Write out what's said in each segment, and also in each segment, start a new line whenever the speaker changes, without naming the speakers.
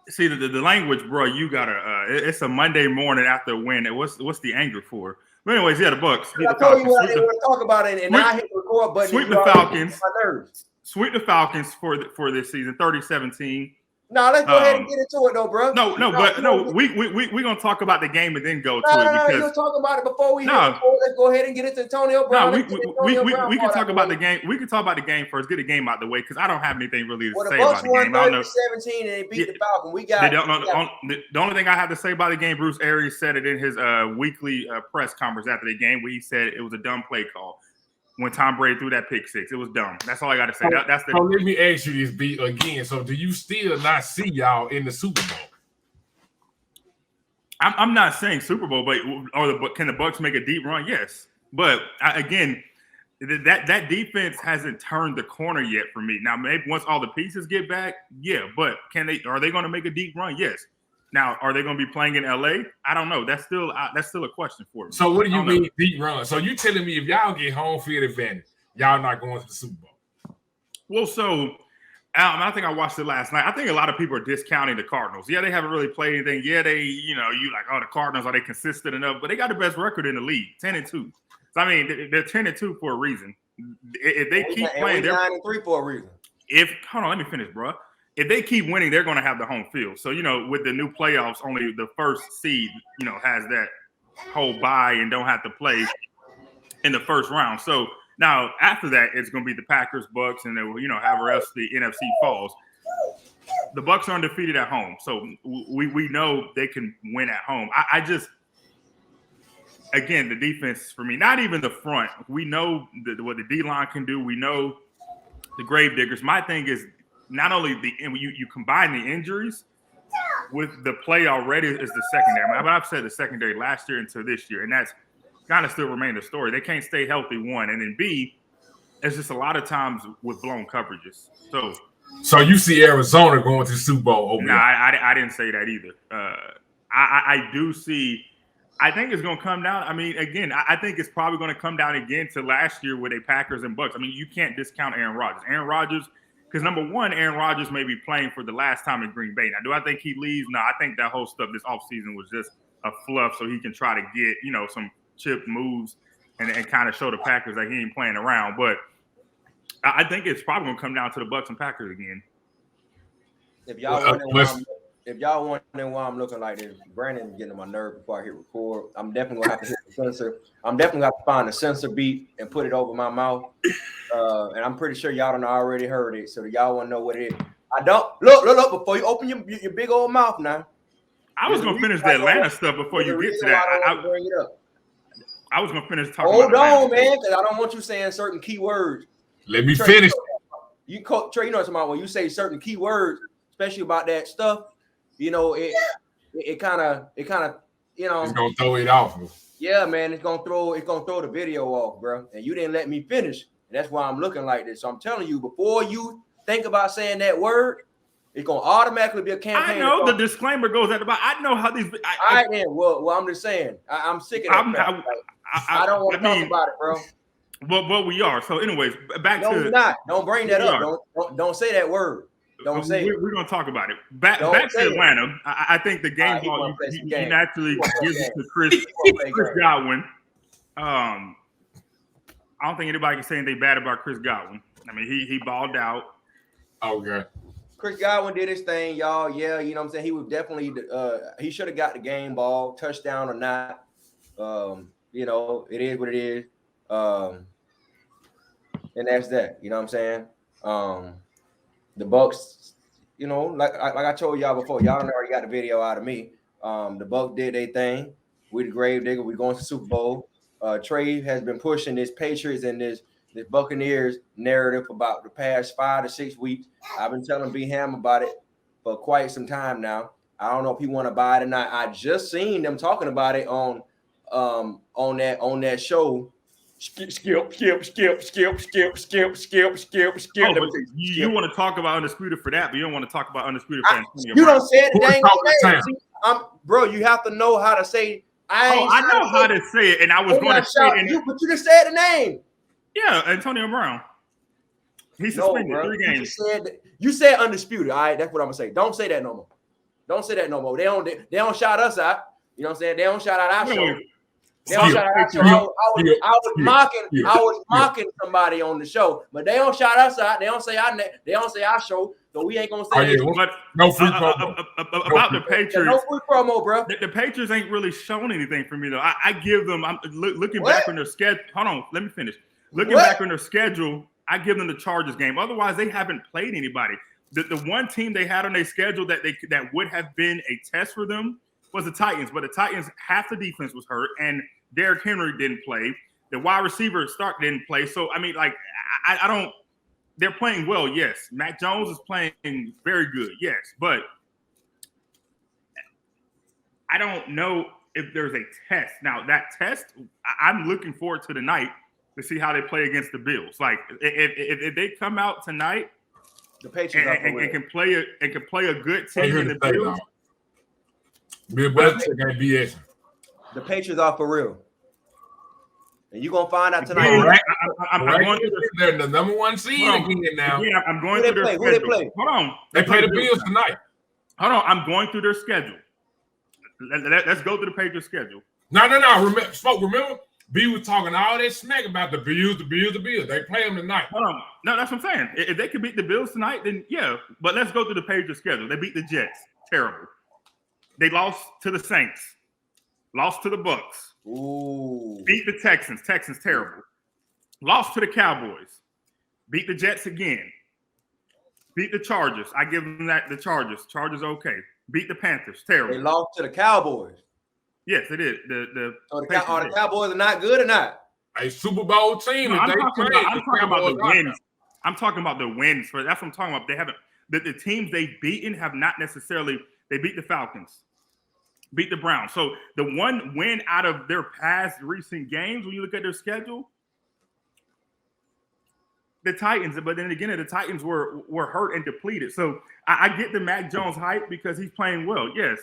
See the language, bro. You gotta. It's a Monday morning after a win. What's the anger for? But anyways, yeah, the Bucks beat
I
the
told you
Falcons.
what I didn't want to talk about it, and now I hit the record button.
Sweep
And
the Falcons.
my nerves.
Sweep the Falcons for this season, 30-17.
No, let's go ahead and get into it, though, bro.
We're gonna talk about the game and then go to it because
you'll talk about it before we hit record. Let's go ahead and get into Antonio Brown.
We can talk about the game. We can talk about the game first. Get the game out the way because I don't have anything really to say about the game.
The Bucs won 30-17 and they beat the Falcons.
The only thing I have to say about the game, Bruce Arians said it in his weekly press conference after the game, where he said it was a dumb play call. When Tom Brady threw that pick six, it was dumb. That's all I got to say.
So let me ask you this beat again. So do you still not see y'all in the Super Bowl?
I'm not saying Super Bowl, but can the Bucs make a deep run? Yes, but again, that defense hasn't turned the corner yet for me. Now, maybe once all the pieces get back, yeah. But are they going to make a deep run? Yes. Now, are they going to be playing in LA? I don't know. That's still a question for me.
So what do you mean deep run? So you telling me if y'all get home field advantage, y'all not going to the Super Bowl?
Well, so I think I watched it last night. I think a lot of people are discounting the Cardinals. Yeah, they haven't really played anything. Yeah, you like, oh, the Cardinals, are they consistent enough? But they got the best record in the league, 10-2. So I mean, they're 10-2 for a reason. If they keep playing, they're
9-3 for a reason.
Hold on, let me finish, bro. If they keep winning, they're going to have the home field. So, with the new playoffs, only the first seed, has that whole bye and don't have to play in the first round. So now after that, it's going to be the Packers, Bucs, and then, however else the NFC falls. The Bucs are undefeated at home. So we know they can win at home. I just, again, the defense for me, not even the front. We know what the D-line can do. We know the grave diggers. My thing is, not only you combine the injuries with the play already is the secondary. But I've said the secondary last year into this year, and that's kind of still remain the story. They can't stay healthy, one, and then B, it's just a lot of times with blown coverages.
So you see Arizona going to the Super Bowl?
No, I didn't say that either. I do see. I think it's going to come down. I mean, again, I think it's probably going to come down again to last year with a Packers and Bucs. I mean, you can't discount Aaron Rodgers. Because number one, Aaron Rodgers may be playing for the last time in Green Bay. Now, do I think he leaves? No, I think that whole stuff this offseason was just a fluff so he can try to get, some chip moves and kind of show the Packers that he ain't playing around. But I think it's probably going to come down to the Bucs and Packers again.
If y'all wondering why I'm looking like this, Brandon's getting on my nerve before I hit record. I'm definitely going to have to hit the sensor. I'm definitely going to have to find a sensor beat and put it over my mouth. And I'm pretty sure y'all done already heard it, so y'all want to know what it is. I don't look before you open your big old mouth now.
I was gonna finish the Atlanta stuff before you get to that. I was gonna finish talking.
Hold on, man, because I don't want you saying certain keywords.
Let me finish.
Trey, you know what I'm talking about when you say certain keywords, especially about that stuff. It kind of it's
gonna throw it off.
Yeah, man, it's gonna throw the video off, bro. And you didn't let me finish. That's why I'm looking like this. So I'm telling you, before you think about saying that word, it's gonna automatically be a campaign.
I know the disclaimer goes at the bottom. I know how these.
All right, then. Well, I'm just saying. I'm sick of that. I don't want to talk about it, bro.
But we are. So, anyways, back to.
No, we're not. Don't bring that up. Don't say that word. Don't say it.
We're gonna talk about it. Back to Atlanta. I think the game ball you naturally gives it to Chris Godwin. I don't think anybody can say anything bad about Chris Godwin. I mean, he balled out.
Okay.
Chris Godwin did his thing, y'all. Yeah, you know what I'm saying? He was definitely he should have got the game ball, touchdown or not. It is what it is. And that's that. You know what I'm saying? The Bucs, like I told y'all before, y'all already got the video out of me. The Bucs did their thing. We the grave digger. We going to Super Bowl. Trey has been pushing this Patriots and this Buccaneers narrative about the past 5 to 6 weeks. I've been telling B Ham about it for quite some time now. I don't know if he want to buy it or not. I just seen them talking about it on that show. Skip. You
want to talk about Undisputed for that, but you don't want to talk about Undisputed for Antonio.
You don't say it, dang name. Bro, you have to know how to say.
I know how to say it, and I was going to say it.
But you just said the name.
Yeah, Antonio Brown. He's suspended 3 games.
You said Undisputed. All right, that's what I'm gonna say. Don't say that no more. Don't say that no more. They don't shout us out. You know what I'm saying? They don't shout out our show. They don't shout out our show. I was mocking somebody on the show, but they don't shout us out. They don't say our show. So we ain't gonna say
no free promo.
About the Patriots.
No free promo, bro.
The Patriots ain't really shown anything for me though. I give them. I'm looking back on their schedule. Hold on, let me finish. Looking back on their schedule, I give them the Chargers game. Otherwise, they haven't played anybody. The one team they had on their schedule that would have been a test for them was the Titans. But the Titans, half the defense was hurt, and Derrick Henry didn't play. The wide receiver Stark didn't play. So I mean, like, I don't. They're playing well, yes. Mac Jones is playing very good, yes. But I don't know if there's a test. Now, that test, I'm looking forward to tonight to see how they play against the Bills. Like, if they come out tonight
the Patriots
and can play a good team in the Bills.
Bill Belichick ain't BS.
The Patriots are for real. And you're going to find out tonight.
I'm going through they're the number one seed again now.
Again, I'm going through their schedule.
Who they play?
Hold on.
They play the Bills tonight.
Hold on. I'm going through their schedule. Let's go through the Patriots schedule.
No. Remember? B was talking all that smack about the Bills. They play them tonight.
Hold on. No, that's what I'm saying. If they can beat the Bills tonight, then yeah. But let's go through the Patriots schedule. They beat the Jets. Terrible. They lost to the Saints. Lost to the Bucs.
Ooh.
Beat the Texans. Texans terrible. Lost to the Cowboys. Beat the Jets again. Beat the Chargers. I give them that. The Chargers. Chargers okay. Beat the Panthers. Terrible.
They lost to the Cowboys.
Yes, it is.
The Cowboys are not good or not?
A Super Bowl team.
No, I'm talking about the wins. I'm talking about the wins. That's what I'm talking about. They haven't. The teams they've beaten have not necessarily. They beat the Falcons. Beat the Browns. So the one win out of their past recent games, when you look at their schedule, the Titans. But then again, the Titans were hurt and depleted. So I get the Mac Jones hype because he's playing well. Yes,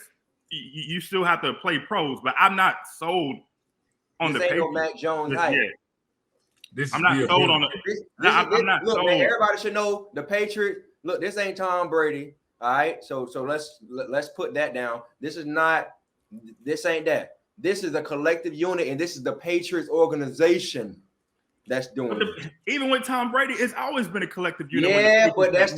you still have to play pros, but I'm not sold on
this
the
ain't
Patriots.
no Mac Jones hype.
I'm not sold on it. I'm not sold.
Man, everybody should know the Patriots. Look, this ain't Tom Brady. All right, so let's put that down. This ain't that. This is a collective unit, and this is the Patriots organization that's doing it.
Even with Tom Brady, it's always been a collective unit.
Yeah, but that's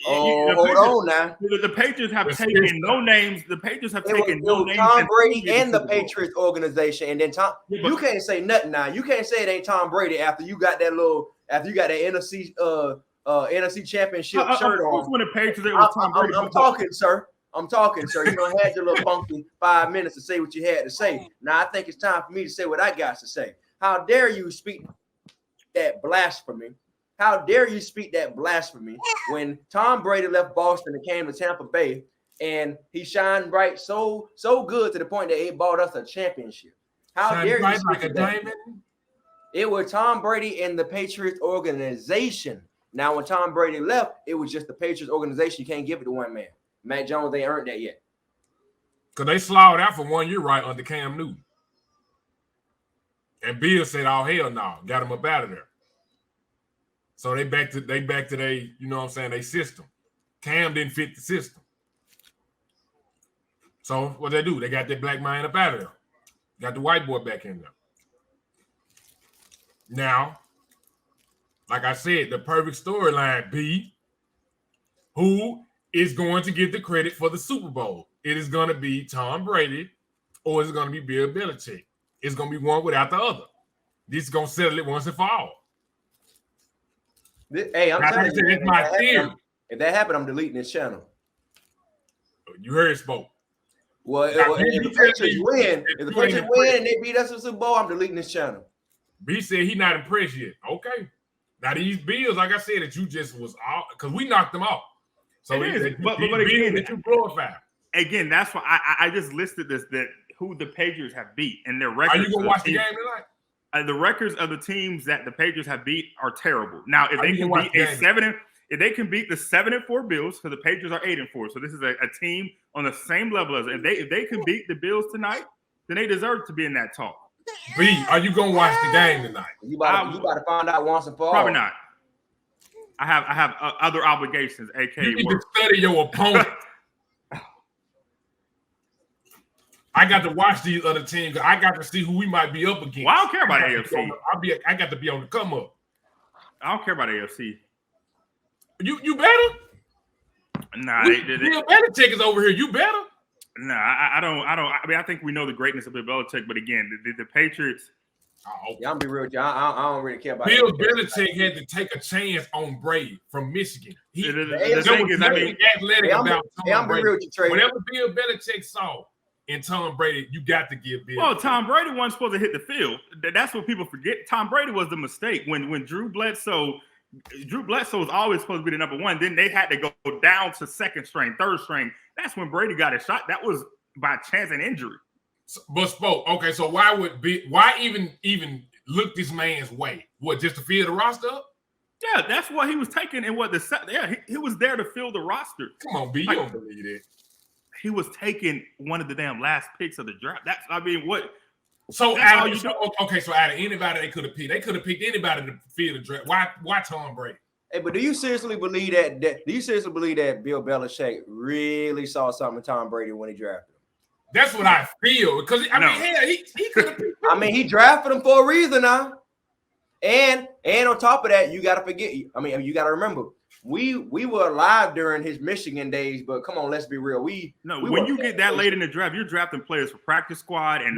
hold on now.
The Patriots have taken no names. The Patriots have taken no names.
Tom Brady and the Patriots organization, and then you can't say nothing now. You can't say it ain't Tom Brady after you got that NFC NFC Championship shirt on.
When the Patriots, it was Tom Brady.
I'm talking, sir. You don't have your little funky 5 minutes to say what you had to say. Now I think it's time for me to say what I got to say. How dare you speak that blasphemy? How dare you speak that blasphemy when Tom Brady left Boston and came to Tampa Bay and he shined bright so good to the point that he bought us a championship? How dare you speak like that? It was Tom Brady and the Patriots organization. Now when Tom Brady left, it was just the Patriots organization. You can't give it to one man. Mac Jones ain't earned that yet.
Because they slowed out for 1 year right under Cam Newton. And Bill said, oh, hell no. Got him up out of there. So they back to their, you know what I'm saying, their system. Cam didn't fit the system. So what they do? They got that black man up out of there. Got the white boy back in there. Now, like I said, the perfect storyline, B, who is going to get the credit for the Super Bowl? It is going to be Tom Brady or is it going to be Bill Belichick? It's going to be one without the other. This is going to settle it once and for all.
Hey, I'm telling you,
it's my theory.
If that happened, I'm deleting this channel.
You heard it spoke.
Well, if the Patriots win and they beat us in the Super Bowl, I'm deleting this channel.
B said he's not impressed yet. Okay. Now these Bills, like I said, that you just was out because we knocked them off. So
it is. But again,
that you glorify.
Again, that's why I just listed this, that who the Patriots have beat and their records.
Are you gonna watch the game tonight?
The records of the teams that the Patriots have beat are terrible. Now, if they can beat if they can beat the 7-4 Bills, because the Patriots are 8-4, so this is a team on the same level as if they can beat the Bills tonight, then they deserve to be in that talk.
B, are you gonna watch the game tonight?
You about to find out once and for all.
Probably not. I have other obligations, aka
you need to study your opponent. I got to watch these other teams. I got to see who we might be up against.
Well, I don't care about AFC.
I got to be on the come up.
I don't care about AFC.
You better?
Nah,
Bill Belichick is over here. You better?
Nah, I don't. I mean, I think we know the greatness of Bill Belichick, but again, the Patriots.
Yeah, I'm be real with you. I don't really care about
Bill Belichick had to take a chance on Brady from Michigan.
The thing is, I mean,
athletic about Tom Brady.
Real with you, Trey.
Whatever Bill Belichick saw in Tom Brady, you got to give Bill.
Well, Tom Brady wasn't supposed to hit the field. That's what people forget. Tom Brady was the mistake when Drew Bledsoe was always supposed to be the number one. Then they had to go down to second string, third string. That's when Brady got a shot. That was by chance and injury.
But okay, so why even look this man's way? What, just to fill the roster up?
Yeah, that's what he was taking. And he was there to fill the roster.
Come on, B, you don't believe it.
He was taking one of the damn last picks of the draft. What?
So out of anybody they could have picked anybody to fill the draft. Why Tom Brady?
Hey, but do you seriously believe that? Do you seriously believe that Bill Belichick really saw something in Tom Brady when he drafted him?
That's what I feel, because I mean, hell, he could have.
I mean, he drafted him for a reason now, and on top of that, you got to forget. I mean, you got to remember, we were alive during his Michigan days, but come on, let's be real.
When you get that late in the draft, you're drafting players for practice squad and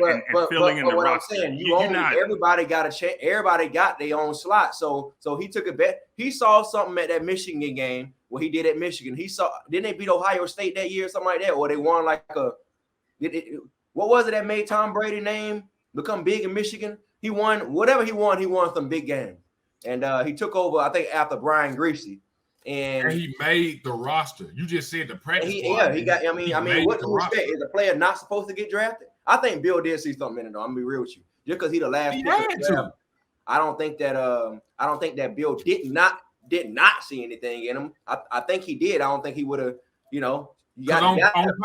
filling in the roster.
I'm saying, everybody got a chance. Everybody got their own slot. So he took a bet. He saw something at that Michigan game. What he did at Michigan, didn't they beat Ohio State that year or something like that, or they won like a. What was it that made Tom Brady's name become big in Michigan? He won whatever he won. He won some big games, and he took over. I think after Brian Greasy, and
he made the roster. You just said the practice.
He got. I mean, what do you expect? Is a player not supposed to get drafted? I think Bill did see something in it. Though. I'm gonna be real with you. Just because he the last. I don't think that Bill did not see anything in him. I think he did. I don't think he would have. On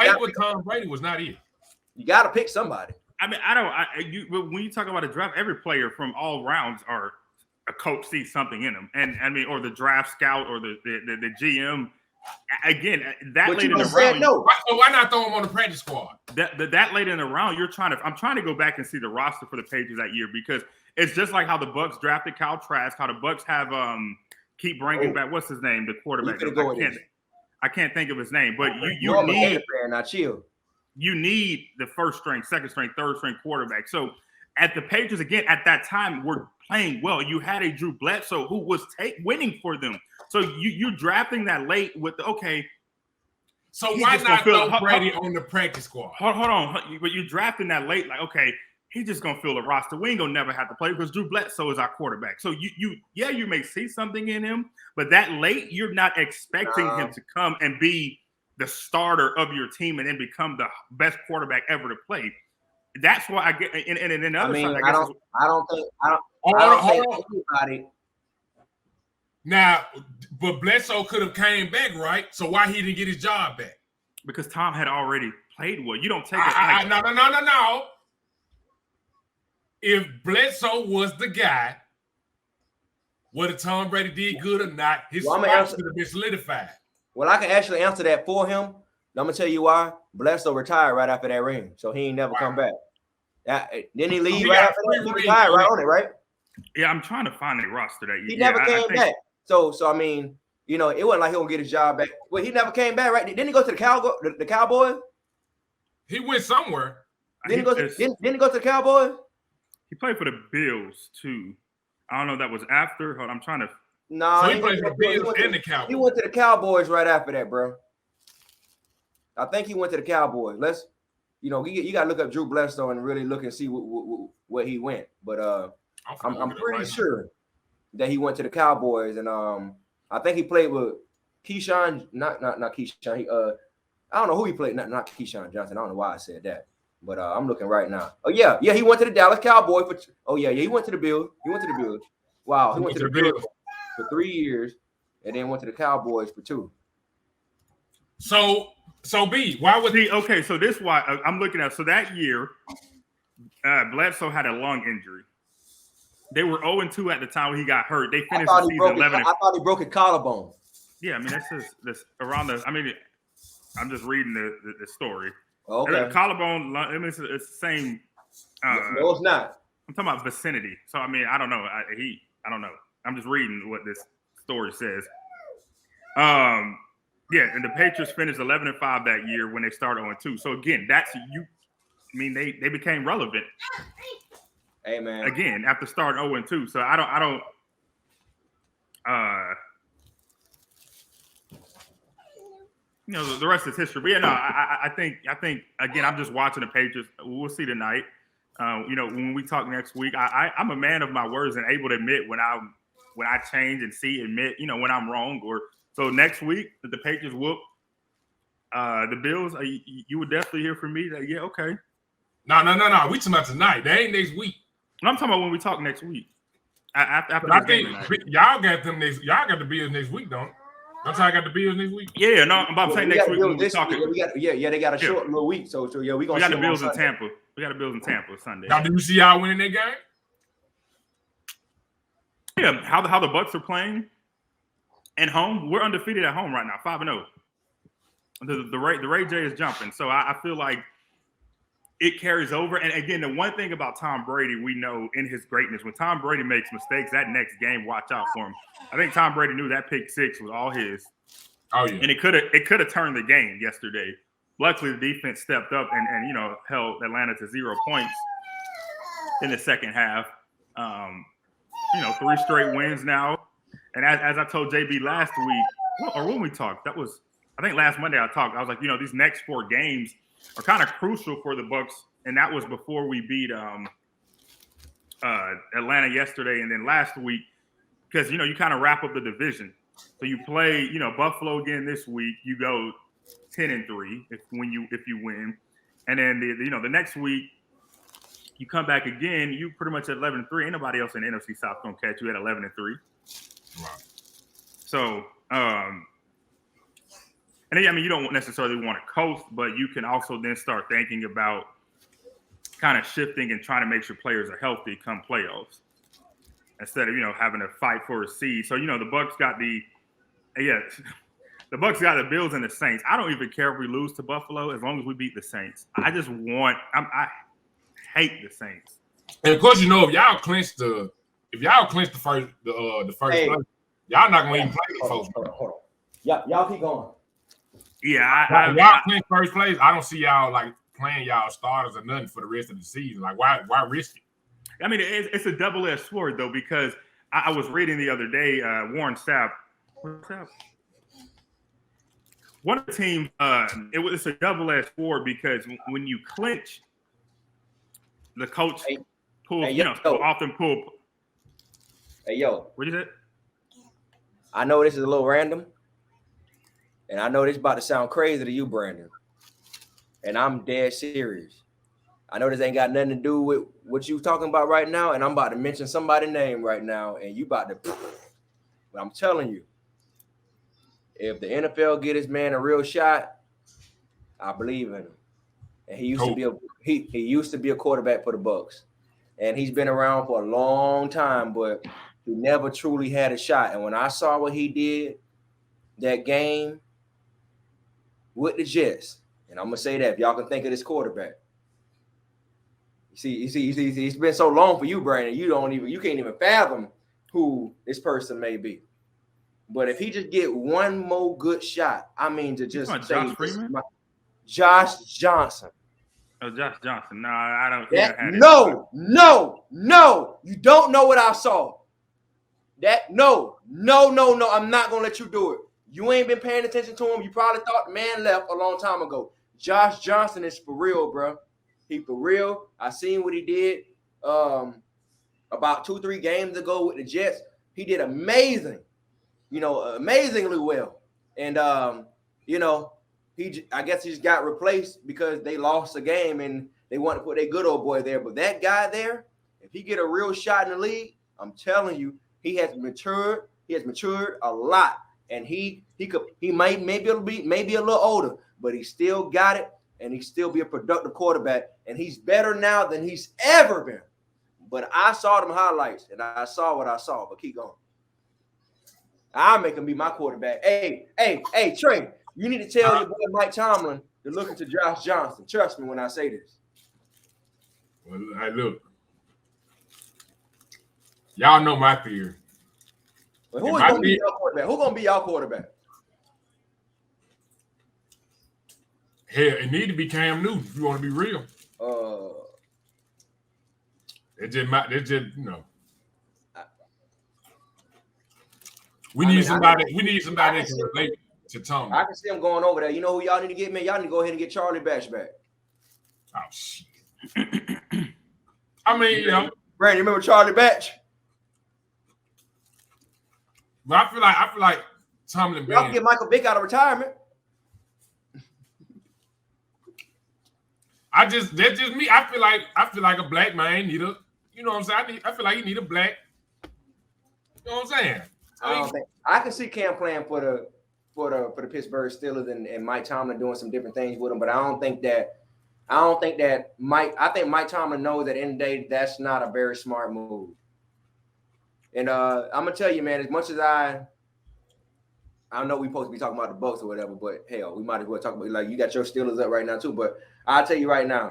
paper, Tom Brady was not it.
You got to pick somebody.
I mean, when you talk about a draft, every player from all rounds are a coach sees something in them, and I mean, or the draft scout or the GM. Again, that late in the round,
why not throw him on the practice squad?
That late in the round, I'm trying to go back and see the roster for the Patriots that year, because it's just like how the Bucs drafted Kyle Trask, how the Bucs have keep bringing back what's his name, the quarterback. I can't think of his name, but you need the first string, second string, third string quarterback. So at the Patriots, again, at that time, were playing well. You had a Drew Bledsoe who was winning for them. So you drafting that late with
So why not throw Brady on the practice squad?
Hold on. But you drafting that late, like, okay, he's just gonna fill the roster. We ain't gonna never have to play because Drew Bledsoe is our quarterback. So you may see something in him, but that late, you're not expecting him to come and be the starter of your team and then become the best quarterback ever to play. That's why I get. And then other side,
I don't think anybody.
Now, but Bledsoe could have came back, right? So why he didn't get his job back?
Because Tom had already played well. You don't take
it. No. If Bledsoe was the guy, whether Tom Brady did good or not, his spot should have been solidified.
Well, I can actually answer that for him. I'm gonna tell you why. Bledsoe retired right after that ring, so he ain't never come back. Didn't he leave right after that? He retired right on it, right?
Yeah, I'm trying to find a roster that
he never came back. So I mean, it wasn't like he gonna get his job back. Well, he never came back, right? Didn't he go to the Cowboys?
He went somewhere.
Didn't he go to the Cowboys?
He played for the Bills too. I don't know if that was after. Hold on, I'm trying to.
No,
so he played for the Bills and the Cowboys.
He went to the Cowboys right after that, bro. I think he went to the Cowboys. You got to look up Drew Bledsoe and really look and see where he went. But I'm pretty sure that he went to the Cowboys, and I think he played with Keyshawn, not Keyshawn. I don't know who he played. Not Keyshawn Johnson. I don't know why I said that. But I'm looking right now. Oh yeah, he went to the Dallas Cowboys. He went to the Bills. Wow, he went to the Bills for 3 years, and then went to the Cowboys for 2.
So B, why was he?
Okay, so this why I'm looking at. So that year, Bledsoe had a lung injury. They were 0-2 at the time when he got hurt. They finished the season 11.
I thought he broke his collarbone.
Yeah, I mean that's around the. I mean, I'm just reading the story.
Okay.
Collarbone. I mean, it's the same.
No, it's not.
I'm talking about vicinity. So I mean, I don't know. I don't know. I'm just reading what this story says. Yeah, and the Patriots finished 11-5 that year when they started 0-2. So again, that's you. I mean, they became relevant.
Hey man.
Again, after starting 0-2. So I don't. You know, the rest is history. But yeah, no, I think again, I'm just watching the Patriots. We'll see tonight. You know, when we talk next week, I'm a man of my words and able to admit when I change and admit, you know, when I'm wrong. Or so next week, if the Patriots whoop the Bills, you would definitely hear from me that, yeah, okay.
No. We talking about tonight. That ain't next week.
I'm talking about when we talk next week. After
I think y'all got them next. Y'all got the Bills next week, don't? Don't y'all got the Bills next week?
Yeah, no, but I'm saying next week when we talking.
Yeah, they got a short little week. So yeah, we
got the Bills in Tampa. We got the Bills in Tampa Sunday.
Now, do you see y'all winning that game?
Yeah, how the Bucs are playing at home. We're undefeated at home right now, 5-0. The Ray J is jumping, so I feel like it carries over. And again, the one thing about Tom Brady, we know in his greatness, when Tom Brady makes mistakes, that next game, watch out for him. I think Tom Brady knew that pick six was all his.
Oh yeah,
and it could have turned the game yesterday. Luckily, the defense stepped up and you know, held Atlanta to 0 points in the second half. You know, 3 straight wins now. And as I told JB last week, or when we talked, that was, I think last Monday I talked. I was like, you know, these next 4 games are kind of crucial for the Bucs, and that was before we beat Atlanta yesterday, and then last week, because you know you kind of wrap up the division. So you play, you know, Buffalo again this week. You go 10-3 if you win, and then the next week you come back again. You pretty much at 11-3. Ain't nobody else in the NFC South gonna catch you at 11-3.
Wow.
So and I mean, you don't necessarily want to coast, but you can also then start thinking about kind of shifting and trying to make sure players are healthy come playoffs instead of, you know, having to fight for a seed. So, you know, the Bucs got the Bucs got the Bills and the Saints. I don't even care if we lose to Buffalo as long as we beat the Saints. I hate the Saints.
And of course, you know, if y'all clinch the first,
Hey.
place, y'all not gonna even play these folks.
Hold on. Y'all keep going.
Yeah,
y'all clinch first place. I don't see y'all like playing y'all starters or nothing for the rest of the season. Like, why risk it?
I mean, it's a double-edged sword though, because I was reading the other day, Warren Sapp. One of the teams, it's a double-edged sword because when you clinch, the coach pulls, will often pull.
Hey, yo.
What is it?
I know this is a little random, and I know this is about to sound crazy to you, Brandon, and I'm dead serious. I know this ain't got nothing to do with what you talking about right now, and I'm about to mention somebody's name right now, and you about to, but I'm telling you, if the NFL get his man a real shot, I believe in him. And he used to be a quarterback for the Bucs, and he's been around for a long time, but he never truly had a shot. And when I saw what he did that game with the Jets, and I'm gonna say that if y'all can think of this quarterback, you see, it's been so long for you, Brandon. You can't even fathom who this person may be. But if he just get one more good shot, I mean, to just say
Josh Freeman?
Josh Johnson.
Oh, Josh Johnson. No, I don't.
No. You don't know what I saw. No. I'm not gonna let you do it. You ain't been paying attention to him. You probably thought the man left a long time ago. Josh Johnson is for real, bro. He for real. I seen what he did about 2-3 games ago with the Jets. He did amazing. Amazingly well. And I guess he just got replaced because they lost a game and they want to put their good old boy there. But that guy there, if he get a real shot in the league, I'm telling you, he has matured. He has matured a lot, and he might maybe a little older, but he still got it, and he still be a productive quarterback. And he's better now than he's ever been. But I saw them highlights, and I saw what I saw. But keep going. I'll make him be my quarterback. Hey, Trey, you need to tell your boy Mike Tomlin to look into Josh Johnson. Trust me when I say this.
Well, hey, look. Y'all know my theory.
But who is going to be your quarterback? Who's going to be your quarterback?
Hell, it need to be Cam Newton if you want to be real. It's just you know. We need somebody that can relate to Tom.
I can see him going over there. You know who y'all need to get, man? Y'all need to go ahead and get Charlie Batch back.
Oh shit. I mean, you know.
Brandon, you remember Charlie Batch?
But I feel like Tomlin.
Y'all can get Michael Vick out of retirement.
That's just me. I feel like a black man need a, you know what I'm saying? I feel like you need a black. You know what I'm saying?
I can see Cam playing for the Pittsburgh Steelers and Mike Tomlin doing some different things with him, but I think Mike Tomlin knows that at the end of the day that's not a very smart move. And I'm gonna tell you, man, as much as I know we're supposed to be talking about the Bucs or whatever, but hell, we might as well talk about, like, you got your Steelers up right now too. But I'll tell you right now,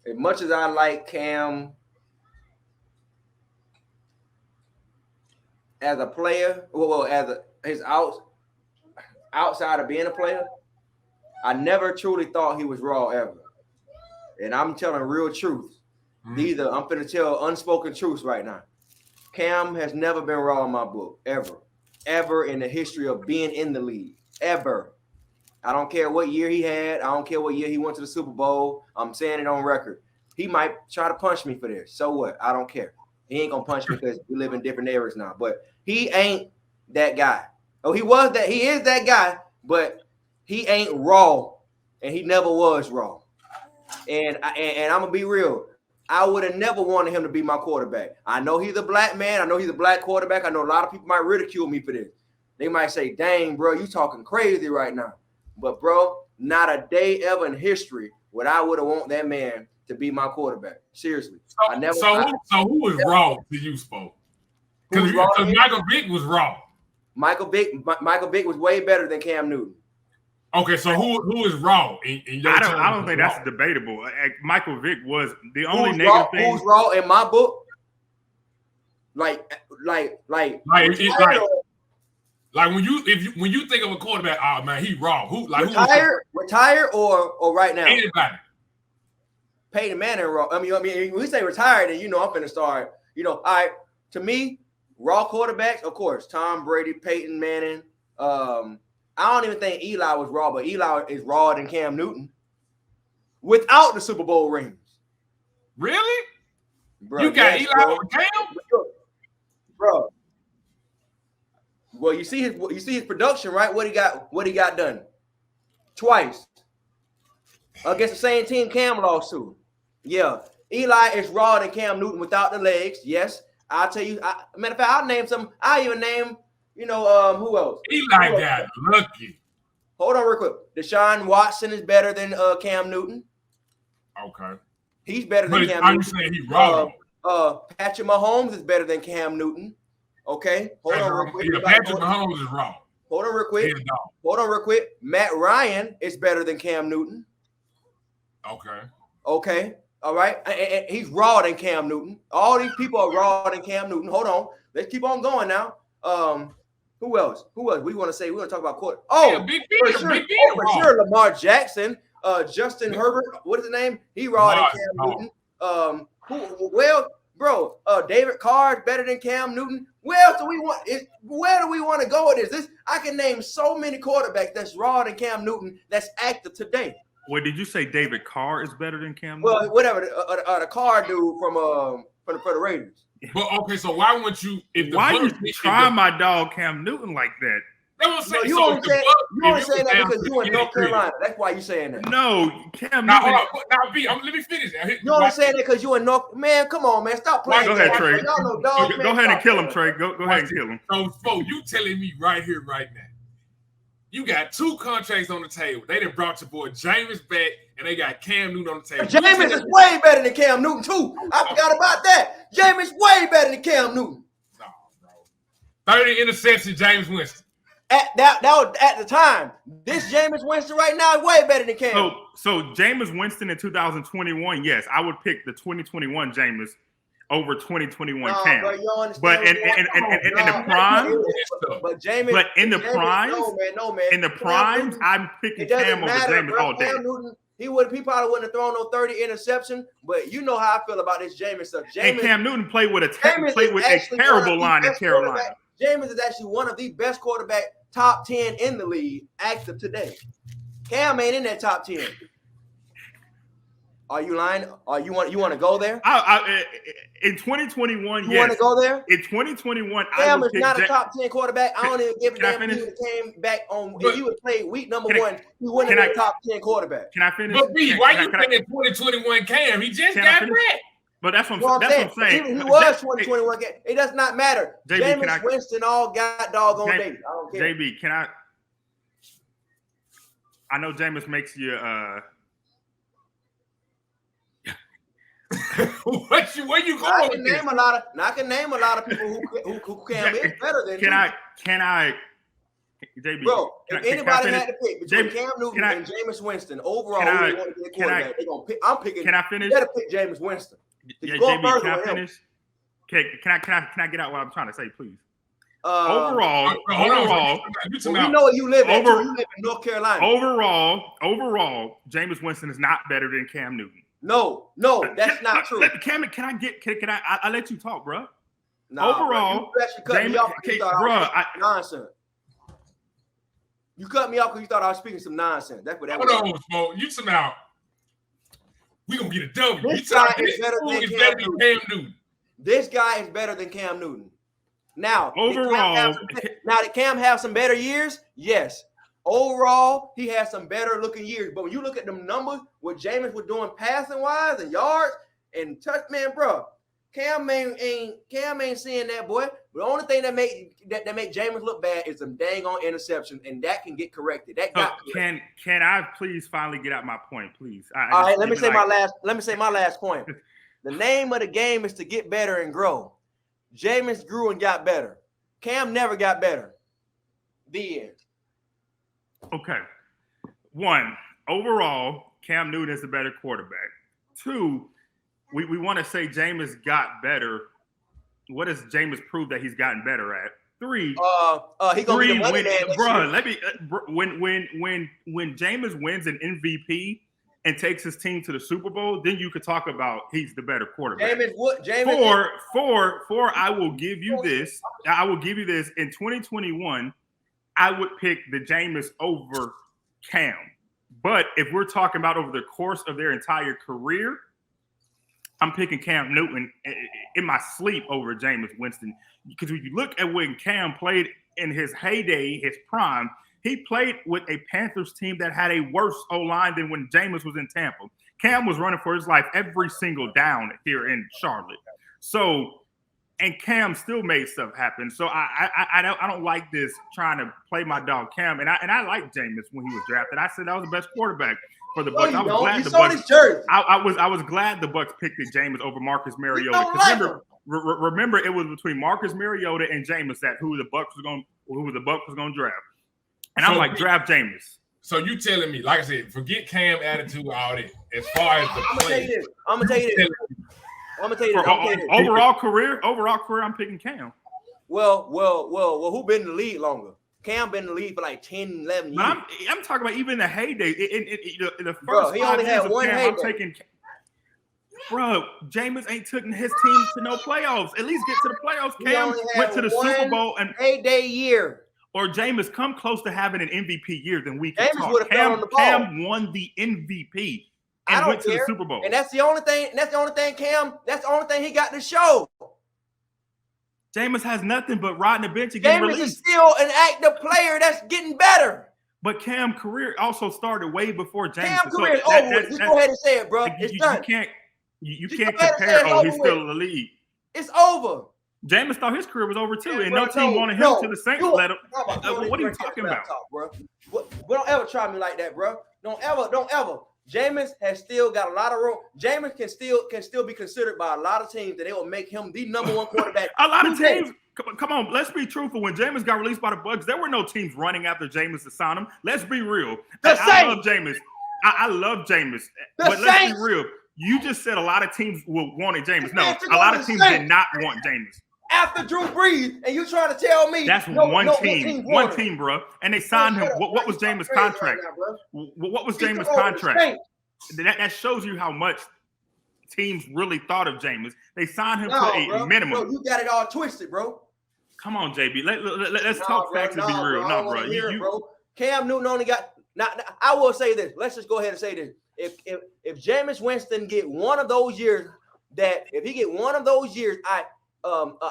as much as I like Cam as a player, outside of being a player, I never truly thought he was raw ever. And I'm telling real truth. I'm finna tell unspoken truths right now. Cam has never been raw in my book, ever in the history of being in the league, ever. I don't care what year he had. I don't care what year he went to the Super Bowl. I'm saying it on record. He might try to punch me for this. So what? I don't care. He ain't gonna punch me because we live in different eras now. But he ain't that guy. Oh, he is that guy, but he ain't raw, and he never was raw. And I'm gonna be real. I would have never wanted him to be my quarterback. I know he's a black man. I know he's a black quarterback. I know a lot of people might ridicule me for this. They might say, dang, bro, you talking crazy right now. But, bro, not a day ever in history would I would have want that man to be my quarterback. Seriously.
So who was raw to you, Spo? Because Michael Vick was raw.
Michael Vick was way better than Cam Newton.
Okay, so who is raw?
I don't think that's debatable. Michael Vick was the only negative thing.
Who's raw in my book? Like when
you think of a quarterback, oh man, he raw. Who
retired or right now?
Anybody.
Peyton Manning raw. I mean, when we say retired, and I'm finna start. All right. To me, raw quarterbacks, of course, Tom Brady, Peyton Manning. I don't even think Eli was raw, but Eli is rawer than Cam Newton without the Super Bowl rings.
Really?
Bro,
you got Eli over Cam?
Bro. Well, you see his production, right? What he got done twice against the same team Cam lost to. Yeah, Eli is rawer than Cam Newton without the legs. Yes, I'll tell you. Matter of fact, I'll name some. I even name. Who else?
Eli got lucky.
Hold on real quick. Deshaun Watson is better than Cam Newton.
Okay.
He's better than Cam Newton.
I'm saying he's raw.
Patrick Mahomes is better than Cam Newton. Okay. Hold on real quick.
Yeah, Patrick Mahomes is raw.
Hold on real quick. Matt Ryan is better than Cam Newton. Okay. All right. And he's raw than Cam Newton. All these people are raw than Cam Newton. Hold on. Let's keep on going now. Who else? We want to say we want to talk about court.
Big
for sure. Lamar Jackson, Justin Herbert. What is his name? He raw than Cam Newton. David Carr is better than Cam Newton. Where do we want to go with this? I can name so many quarterbacks that's raw than Cam Newton that's active today.
Wait, did you say David Carr is better than Cam Newton?
Well, whatever. The Carr dude for the Raiders.
But okay, so why wouldn't you?
Why you try my dog Cam Newton like that?
You only say that because you in North Carolina. That's why you saying that.
No, Cam
Newton. Let me finish.
You only saying that because you in North. Man, come on, man, stop playing.
Go ahead, Trey.
Y'all know dogs,
go ahead and kill him, Trey. Go ahead and kill him.
So, you telling me right here, right now, you got two contracts on the table. They done brought your boy Jameis back, and they got Cam Newton on the table.
Jameis is way better than Cam Newton, too. I forgot about that. Jameis way better than Cam Newton.
No, bro. 30 interceptions, James Winston.
At that was at the time. This Jameis Winston right now is way better than Cam.
So Jameis Winston in 2021, yes, I would pick the 2021 Jameis over 2021 Cam.
Bro, you don't
But in
understand
the prime,
but Jameis,
but in the
Jameis,
primes,
no, man.
in the primes, I'm picking Cam over Jameis all day.
Cam Newton, he probably wouldn't have thrown no 30 interception, but you know how I feel about this Jameis stuff.
And Cam Newton played with a terrible line in Carolina.
Jameis is actually one of the best quarterback top 10 in the league active today. Cam ain't in that top 10. Are you lying? You want to go there?
In 2021,
you want to go there?
In 2021,
Cam is not a top 10 quarterback. I don't even give a damn if he came back on. If he would play week number 1, he wouldn't have been a top 10 quarterback.
Can I finish?
But B, why you saying 2021 Cam? He just got back.
But that's what I'm saying.
He was 2021. It does not matter. Jameis Winston all got doggone days. I don't care.
JB, I know Jameis makes you
where you going?
I can name a lot of people who Cam is better than.
Can I JB,
bro, if anybody had to pick between Cam Newton and Jameis Winston overall, who they want to be a quarterback, they're gonna pick. I'm picking.
Can I finish?
You better pick Jameis Winston.
Yeah, JB, can I finish? Okay, can I get out what I'm trying to say, please? Overall,
you know where you live at. You live in North Carolina.
Overall, Jameis Winston is not better than Cam Newton.
No, that's not true.
Can I let you talk, bro?
Nah,
overall,
bro, you actually cut me off because you thought I was nonsense. You cut me off because you thought I was speaking some nonsense. That's what that was.
Hold on, Smoke. You somehow we gonna get a W.
This guy is better than Cam
Newton.
This guy is better than Cam Newton. Now,
overall,
did Cam have some better years? Yes. Overall, he has some better looking years. But when you look at them numbers, what Jameis was doing passing wise and yards and touch, man, bro, Cam ain't seeing that, boy. But the only thing that make Jameis look bad is some dang on interception, and that can get corrected.
Can I please finally get out my point, please?
All right, let me say my last point. The name of the game is to get better and grow. Jameis grew and got better. Cam never got better. The end.
Okay. 1, overall, Cam Newton is the better quarterback. 2, we want to say Jameis got better. What does Jameis prove that he's gotten better at? 3,
he gonna be the money man.
Bro, when Jameis wins an MVP and takes his team to the Super Bowl, then you could talk about he's the better quarterback. Four, I will give you this. In 2021, I would pick the Jameis over Cam. But if we're talking about over the course of their entire career, I'm picking Cam Newton in my sleep over Jameis Winston. Because if you look at when Cam played in his heyday, his prime, he played with a Panthers team that had a worse O-line than when Jameis was in Tampa. Cam was running for his life every single down here in Charlotte. So, and Cam still made stuff happen. So I don't like this trying to play my dog Cam. And I liked Jameis when he was drafted. I said that was the best quarterback for the Bucs. I was glad the Bucs picked Jameis over Marcus Mariota. Because remember, it was between Marcus Mariota and Jameis that who the Bucs was going to draft. And I'm like, draft Jameis.
So you telling me, like I said, forget Cam attitude, all that. As far as the play,
I'm gonna tell you this.
Overall career, I'm picking Cam.
Well, who been in the league longer? Cam been in the league for like 10, 11 years.
I'm talking about even the heyday. In the first
bro, he only had one
Cam,
heyday.
I'm taking. Bro, Jameis ain't taking his team to no playoffs. At least get to the playoffs. Cam went to the Super Bowl and
heyday year.
Or Jameis come close to having an MVP year, then we can
talk.
Cam won the MVP and went to the Super Bowl.
And that's the only thing. That's the only thing he got to show.
Jameis has nothing but riding the bench and getting released.
Jameis is still an active player that's getting better.
But Cam's career also started way before Jameis.
Cam's career is over. Just go ahead and say it, bro. It's done.
You can't compare. He's still in the league.
It's over.
Jameis thought his career was over too, and no team wanted him to the Saints. Let him. What are you talking about,
bro? Don't ever try me like that, bro. Don't ever. Jameis has still got a lot of room. Jameis can still be considered by a lot of teams that they will make him the number one quarterback.
A lot of teams. Come on, let's be truthful. When Jameis got released by the Bucs, there were no teams running after Jameis to sign him. Let's be real. I love Jameis. I love Jameis. But let's be real. You just said a lot of teams wanted Jameis. No, a lot of teams did not want Jameis.
After Drew Brees, and you trying to tell me
that's one team, bro. And they signed him. What was Jameis' contract? What was Jameis' contract? That shows you how much teams really thought of Jameis. They signed him to a minimum.
Bro, you got it all twisted, bro.
Come on, JB. Let's talk facts and be real. Bro.
Cam Newton only got. I will say this. Let's just go ahead and say this. If Jameis Winston get one of those years,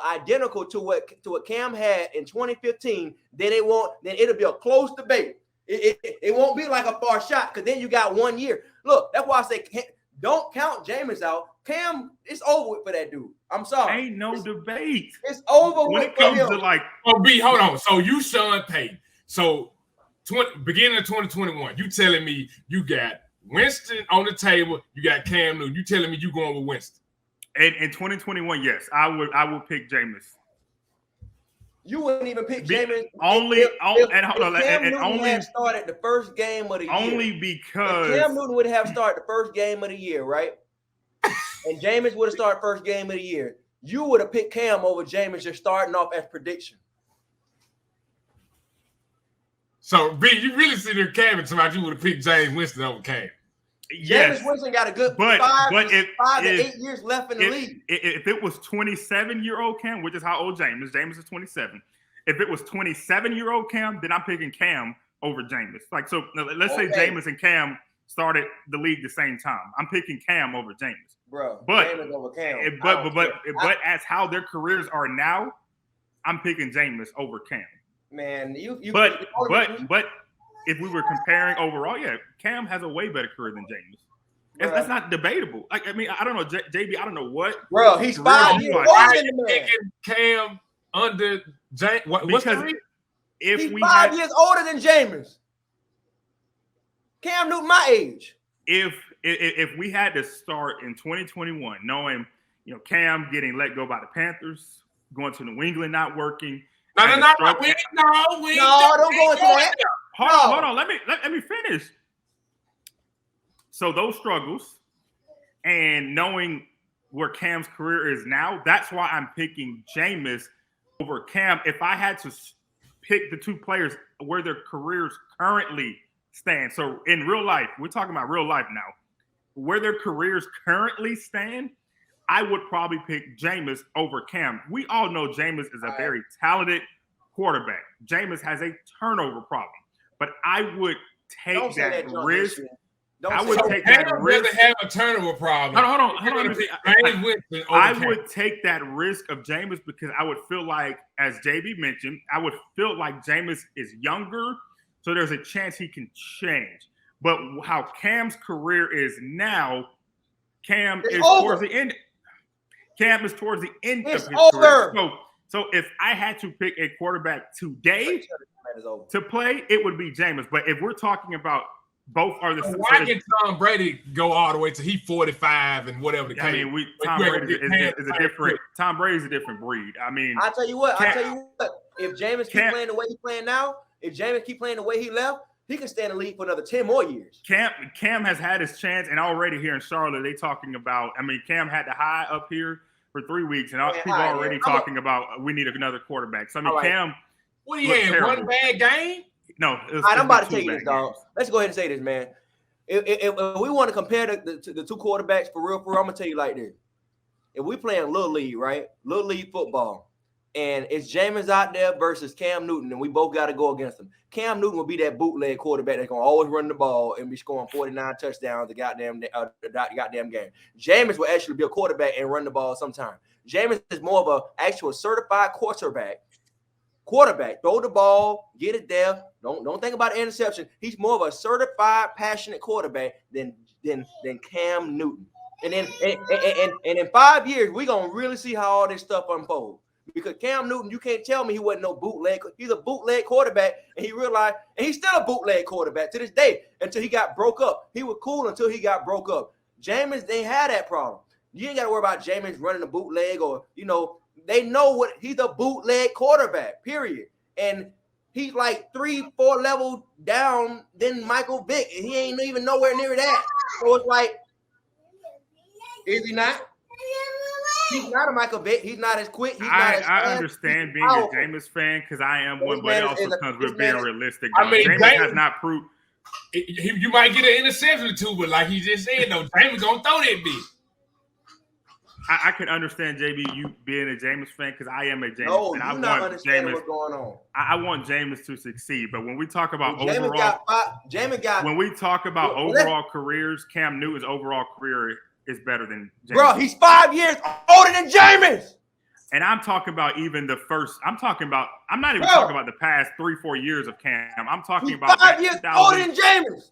identical to what Cam had in 2015, then it'll be a close debate. It won't be like a far shot because then you got 1 year. Look, that's why I say don't count Jameis out. Cam, it's over with for that dude. I'm sorry.
Ain't no debate.
It's over
when
with
it comes to like.
Oh, B, hold on. So you Sean Payton. So beginning of 2021, you telling me you got Winston on the table, you got Cam Newton. You telling me you going with Winston?
In 2021, yes, I would pick Jameis.
You wouldn't even pick Jameis.
Cam
Newton had started the first game of the year.
Only because
Cam Newton would have started the first game of the year, right? And Jameis would have started first game of the year. You would have picked Cam over Jameis just starting off as prediction.
So, B, you really see there Cam and somebody you would have picked James Winston over Cam.
Yes,
Jameis Winston got a good 5 to 8 years left in the league.
If it was 27-year-old Cam, which is how old Jameis is 27. If it was 27-year-old Cam, then I'm picking Cam over Jameis. Like, so let's say Jameis and Cam started the league the same time. I'm picking Cam over Jameis.
Bro,
but
Jameis over Cam.
But as how their careers are now, I'm picking Jameis over Cam.
Man,
but if we were comparing overall, yeah, Cam has a way better career than Jameis. That's not debatable. Like, I mean, I don't know, JB, I don't know what.
Bro, he's 5 years older than the man.
Cam under James. What's the
he's 5 years older than Jameis. Cam Newton, my age.
If we had to start in 2021, knowing Cam getting let go by the Panthers, going to New England, not working.
No, don't go into
that.
Hold on. Let me finish. So those struggles, and knowing where Cam's career is now, that's why I'm picking Jameis over Cam. If I had to pick the two players where their careers currently stand, so in real life, we're talking about real life now, where their careers currently stand, I would probably pick Jameis over Cam. We all know Jameis is a very talented quarterback. Jameis has a turnover problem, but I would take that risk. I would take that risk.
Doesn't have a turnover problem.
Hold on. I would take that risk of Jameis because I would feel like, as JB mentioned, I would feel like Jameis is younger, so there's a chance he can change. But how Cam's career is now, Cam is towards the end. Cam is towards the end of his career. So if I had to pick a quarterback today to play, it would be Jameis. But if we're talking about both are the
why can Tom Brady go all the way to he 45 and whatever the case?
I mean, Tom Brady is a different. Tom Brady's a different breed. I mean,
I'll tell you what. If Jameis keep playing the way he's playing now, if Jameis keep playing the way he left, he can stay in the league for another 10 more years.
Cam has had his chance, and already here in Charlotte, they talking about. I mean, Cam had the high up here for 3 weeks, and people are already talking about we need another quarterback. So I mean, Cam.
What do you have? One bad game?
No.
I'm about to tell you this, dog. Let's go ahead and say this, man. If we want to compare the two quarterbacks for real, I'm gonna tell you like this. If we playing Little League, right? Little League football, and it's Jameis out there versus Cam Newton, and we both got to go against him. Cam Newton will be that bootleg quarterback that's gonna always run the ball and be scoring 49 touchdowns the goddamn game. Jameis will actually be a quarterback and run the ball sometime. Jameis is more of an actual certified quarterback, throw the ball, get it there. Don't think about the interception. He's more of a certified, passionate quarterback than Cam Newton. And then in 5 years, we're gonna really see how all this stuff unfolds. Because Cam Newton, you can't tell me he wasn't no bootleg. He's a bootleg quarterback, and he realized, and he's still a bootleg quarterback to this day until he got broke up. He was cool until he got broke up. Jameis didn't have that problem. You ain't got to worry about Jameis running a bootleg or, they know what he's a bootleg quarterback, period. And he's like 3-4 levels down than Michael Vick, and he ain't even nowhere near that. So it's like, is he not? He's not a Michael Vick. He's not as quick. He's not as fast.
I understand being a Jameis fan because I am one, but it also comes with being realistic.
I mean,
Jameis has not proved.
You might get an interception or two, but like he just said, no, Jameis gonna throw that bitch.
I can understand JB you being a Jameis fan because I am a Jameis.
No,
and
you're
I
not
want
understanding
Jameis,
what's going on.
I want Jameis to succeed, but when we talk about
when
we talk about overall careers, Cam Newton's overall career is better than Jameis.
Bro, he's 5 years older than Jameis.
And I'm talking about even the first. I'm not even talking about the past 3-4 years of Cam. I'm talking about
5 years older than Jameis.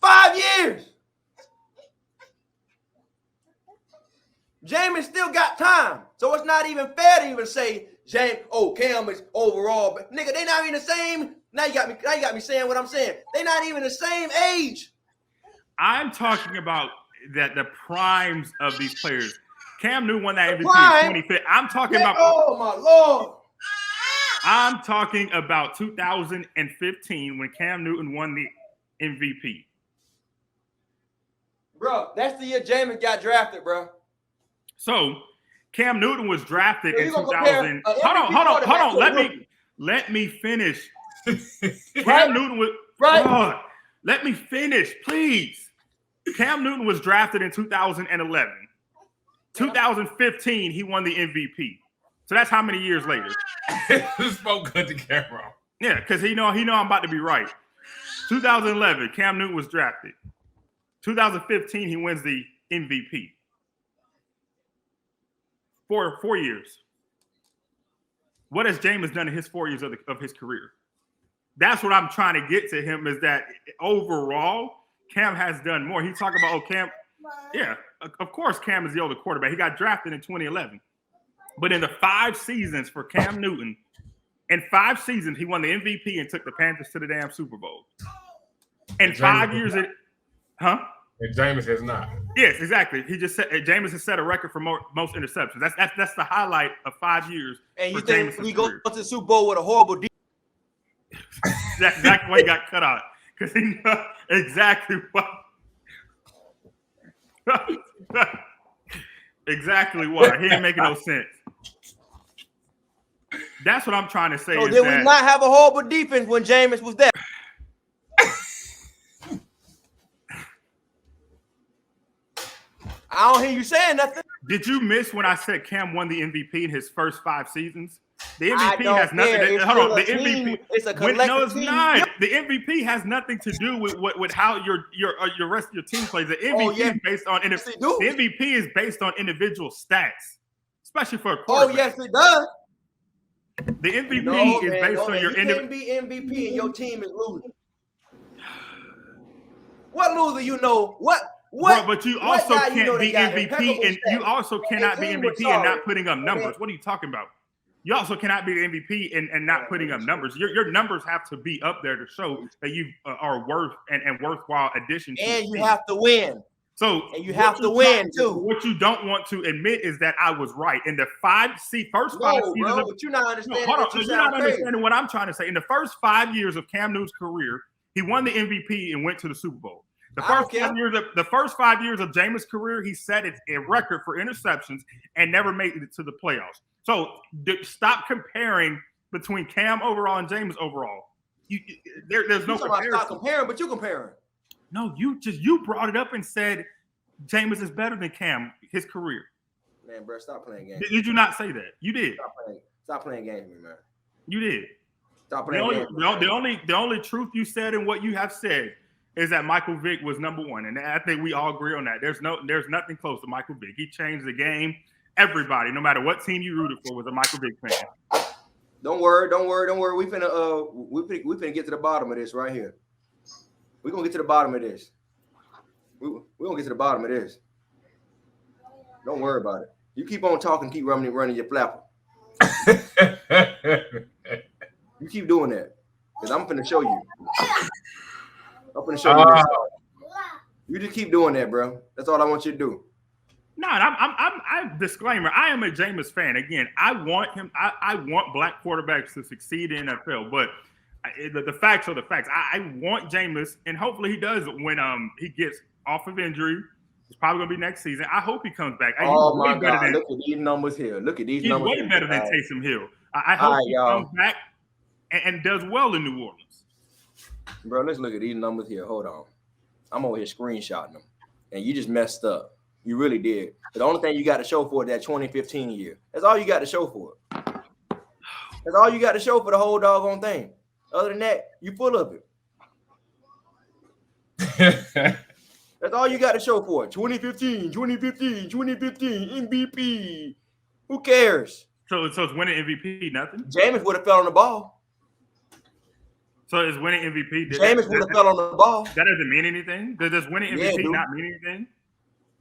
5 years. Jameis still got time, so it's not even fair to even say Cam is overall. But nigga, they not even the same. Now you got me saying what I'm saying. They not even the same age.
I'm talking about the primes of these players. Cam Newton won that MVP in 2015. I'm talking about.
Oh my Lord.
I'm talking about 2015 when Cam Newton won the MVP.
Bro, that's the year Jameis got drafted, bro.
So Cam Newton was drafted in 2000. Hold on. Let me finish. Cam Newton was right. Let me finish, please. Cam Newton was drafted in 2011. 2015, he won the MVP. So that's how many years later?
Spoke good to camera.
Yeah, because he know I'm about to be right. 2011, Cam Newton was drafted. 2015, he wins the MVP. 4 years. What has Jameis done in his 4 years of his career? That's what I'm trying to get to him is that overall, Cam has done more. He's talking about, Cam. Yeah, of course, Cam is the older quarterback. He got drafted in 2011. But in the 5 seasons for Cam Newton, in 5 seasons, he won the MVP and took the Panthers to the damn Super Bowl. In 5 years,
And Jameis has not.
Yes, exactly. He just said Jameis has set a record for most interceptions. That's the highlight of 5 years.
And you think we go to the Super Bowl with a horrible defense?
That's exactly why he got cut out. Because he knows exactly what. Exactly why. He ain't making no sense. That's what I'm trying to say.
So did we not have a horrible defense when Jameis was there? I don't hear you saying nothing.
Did you miss when I said Cam won the MVP in his first 5 seasons? The MVP has nothing. Hold on. The MVP.
It's a collective
no, it's
team.
not. The MVP has nothing to do with how your rest of your team plays. The MVP is based on the MVP is based on individual stats, especially for a quarterback.
Oh yes, it does.
The MVP is based on your
individual. You can't be MVP and your team is losing. What loser you know? What?
Bro, but you also can't be MVP and you also cannot be MVP and not putting up numbers. What are you talking about? You also cannot be the MVP and not putting up numbers. Your numbers have to be up there to show that you are worth and worthwhile addition to
and you have to win.
So
and you have to win too.
What you don't want to admit is that I was right in the first 5 seasons.
Bro, but you're not understanding.
Hold on, you're not understanding what I'm trying to say. In the first 5 years of Cam Newton's career, he won the MVP and went to the Super Bowl. The first 5 years of Jameis' career, he set a record for interceptions and never made it to the playoffs. So stop comparing between Cam overall and Jameis overall. There's no comparison.
Stop comparing, but you comparing.
No, you brought it up and said Jameis is better than Cam, his career.
Man, bro, stop playing games.
Did you not say that? You did.
Stop playing games with me, man.
You did.
Stop playing games.
The only truth you said and what you have said is that Michael Vick was number 1, and I think we all agree on that. There's nothing close to Michael Vick. He changed the game. Everybody, no matter what team you rooted for, was a Michael Vick fan. Don't worry.
We finna get to the bottom of this right here. We're gonna get to the bottom of this. We're gonna get to the bottom of this. Don't worry about it. You keep on talking, keep running your flapper. You keep doing that. Because I'm finna show you. I'm finna show you this. You just keep doing that, bro. That's all I want you to do.
No, I'm disclaimer. I am a Jameis fan. Again, I want him. I want black quarterbacks to succeed in NFL. But the facts are the facts. I want Jameis, and hopefully he does when he gets off of injury. It's probably gonna be next season. I hope he comes back.
Oh my God! Look at these numbers here. Look at these numbers.
He's way better than Taysom Hill. I hope he comes back and does well in New Orleans.
Bro, let's look at these numbers here. Hold on. I'm over here screenshotting them, and you just messed up. You really did. But the only thing you got to show for that 2015 year. That's all you got to show for it. That's all you got to show for the whole doggone thing. Other than that, you full of it. That's all you got to show for it. 2015 MVP. Who cares?
So it's winning MVP, nothing?
Jameis would have fell on the ball.
So is winning MVP?
Jameis would have fell on the ball.
That doesn't mean anything? Does winning MVP not mean anything?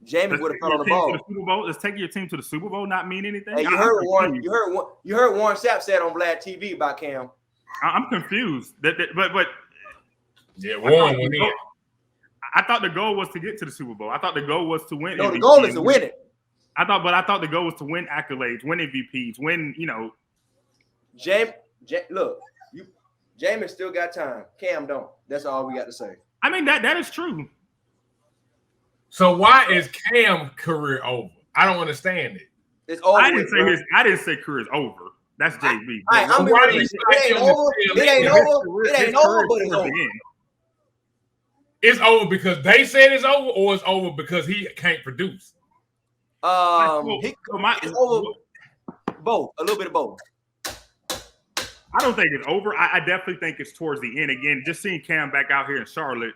Jameis would have fell on the ball.
To the Super Bowl? Does taking your team to the Super Bowl not mean anything?
Hey, you heard Warren Sapp said on Vlad TV about Cam.
I'm confused. But
yeah, Warren went in.
I thought the goal was to get to the Super Bowl. I thought the goal was to win.
No, the goal is to win it.
I thought the goal was to win accolades, win MVPs, win.
Jameis still got time. Cam don't. That's all we got to say.
I mean that is true.
So why is Cam career over? I don't understand it.
It's over.
I didn't say career is over. That's JB.
It ain't over. It ain't over, but it's over.
It's over because they said it's over, or it's over because he can't produce.
It's over. Both. A little bit of both.
I don't think it's over. I definitely think it's towards the end. Again, just seeing Cam back out here in Charlotte,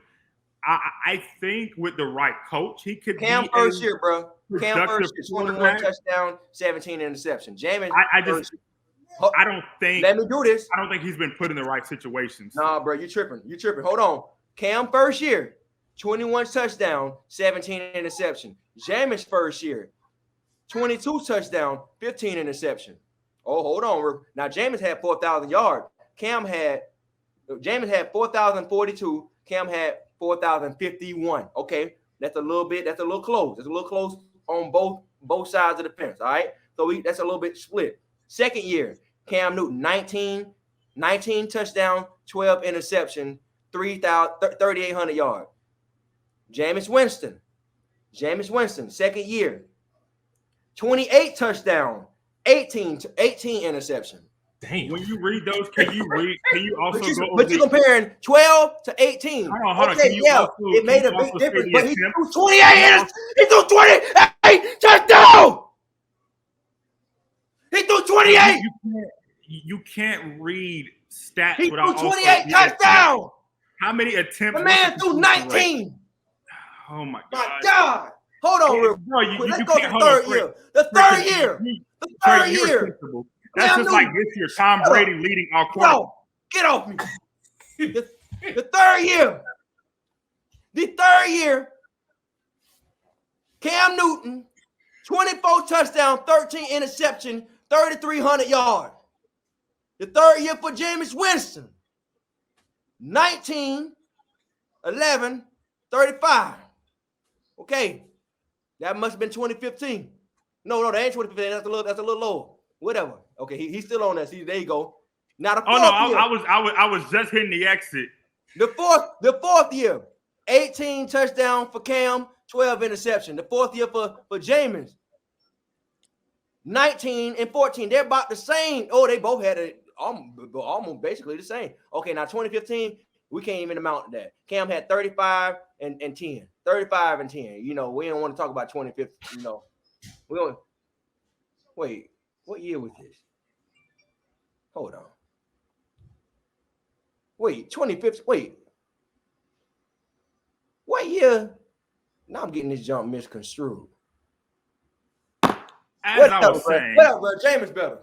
I think with the right coach, he could
Cam first year, bro. Cam first year, 21 touchdown, 17 interception. Jameis,
I don't think.
Let me do this.
I don't think he's been put in the right situations.
Nah, bro, you tripping. Hold on. Cam first year, 21 touchdown, 17 interception. Jameis first year, 22 touchdown, 15 interception. Oh, hold on. Now Jameis had 4,000 yards. Jameis had 4,042. Cam had 4,051. Okay, that's a little close. That's a little close on both sides of the fence. All right, so that's a little bit split. Second year, Cam Newton, 19 touchdown, 12 interception, 3,800 yards. Jameis Winston, second year, 28 touchdown, 18 interception.
Damn.
When you read those, can you also
but you're comparing 12 to 18.
Hold on.
Okay, it made a big difference, but he threw 28. He threw 28 touchdown. He threw 28.
You can't read stats
he
without
threw 28 touchdown.
How many attempts?
The man threw 19.
Oh my
God. My God. Hold on, real quick. Let's go to the third year. The third year.
That's just like this year. Tom Brady leading our quarterback.
Get off me. The third year, Cam Newton, 24 touchdown, 13 interception, 3,300 yards. The third year for Jameis Winston, 19, 11, 35. Okay, that must have been 2015. No, that ain't 2015. That's a little lower. Whatever. Okay, he's still on that. See, there you go. Now the fourth year,
I was just hitting the exit.
The fourth year, 18 touchdown for Cam, 12 interception. The fourth year for Jameis, 19 and 14. They're about the same. Oh, they both had it almost basically the same. Okay, now 2015, we can't even amount to that. Cam had 35 and 10. 35 and 10. You know, we don't want to talk about 2015. You know, we don't. Wait, what year was this? Hold on. Wait, 2015. Wait. What year? Now I'm getting this jump misconstrued.
I was saying.
Bro? Jameis better.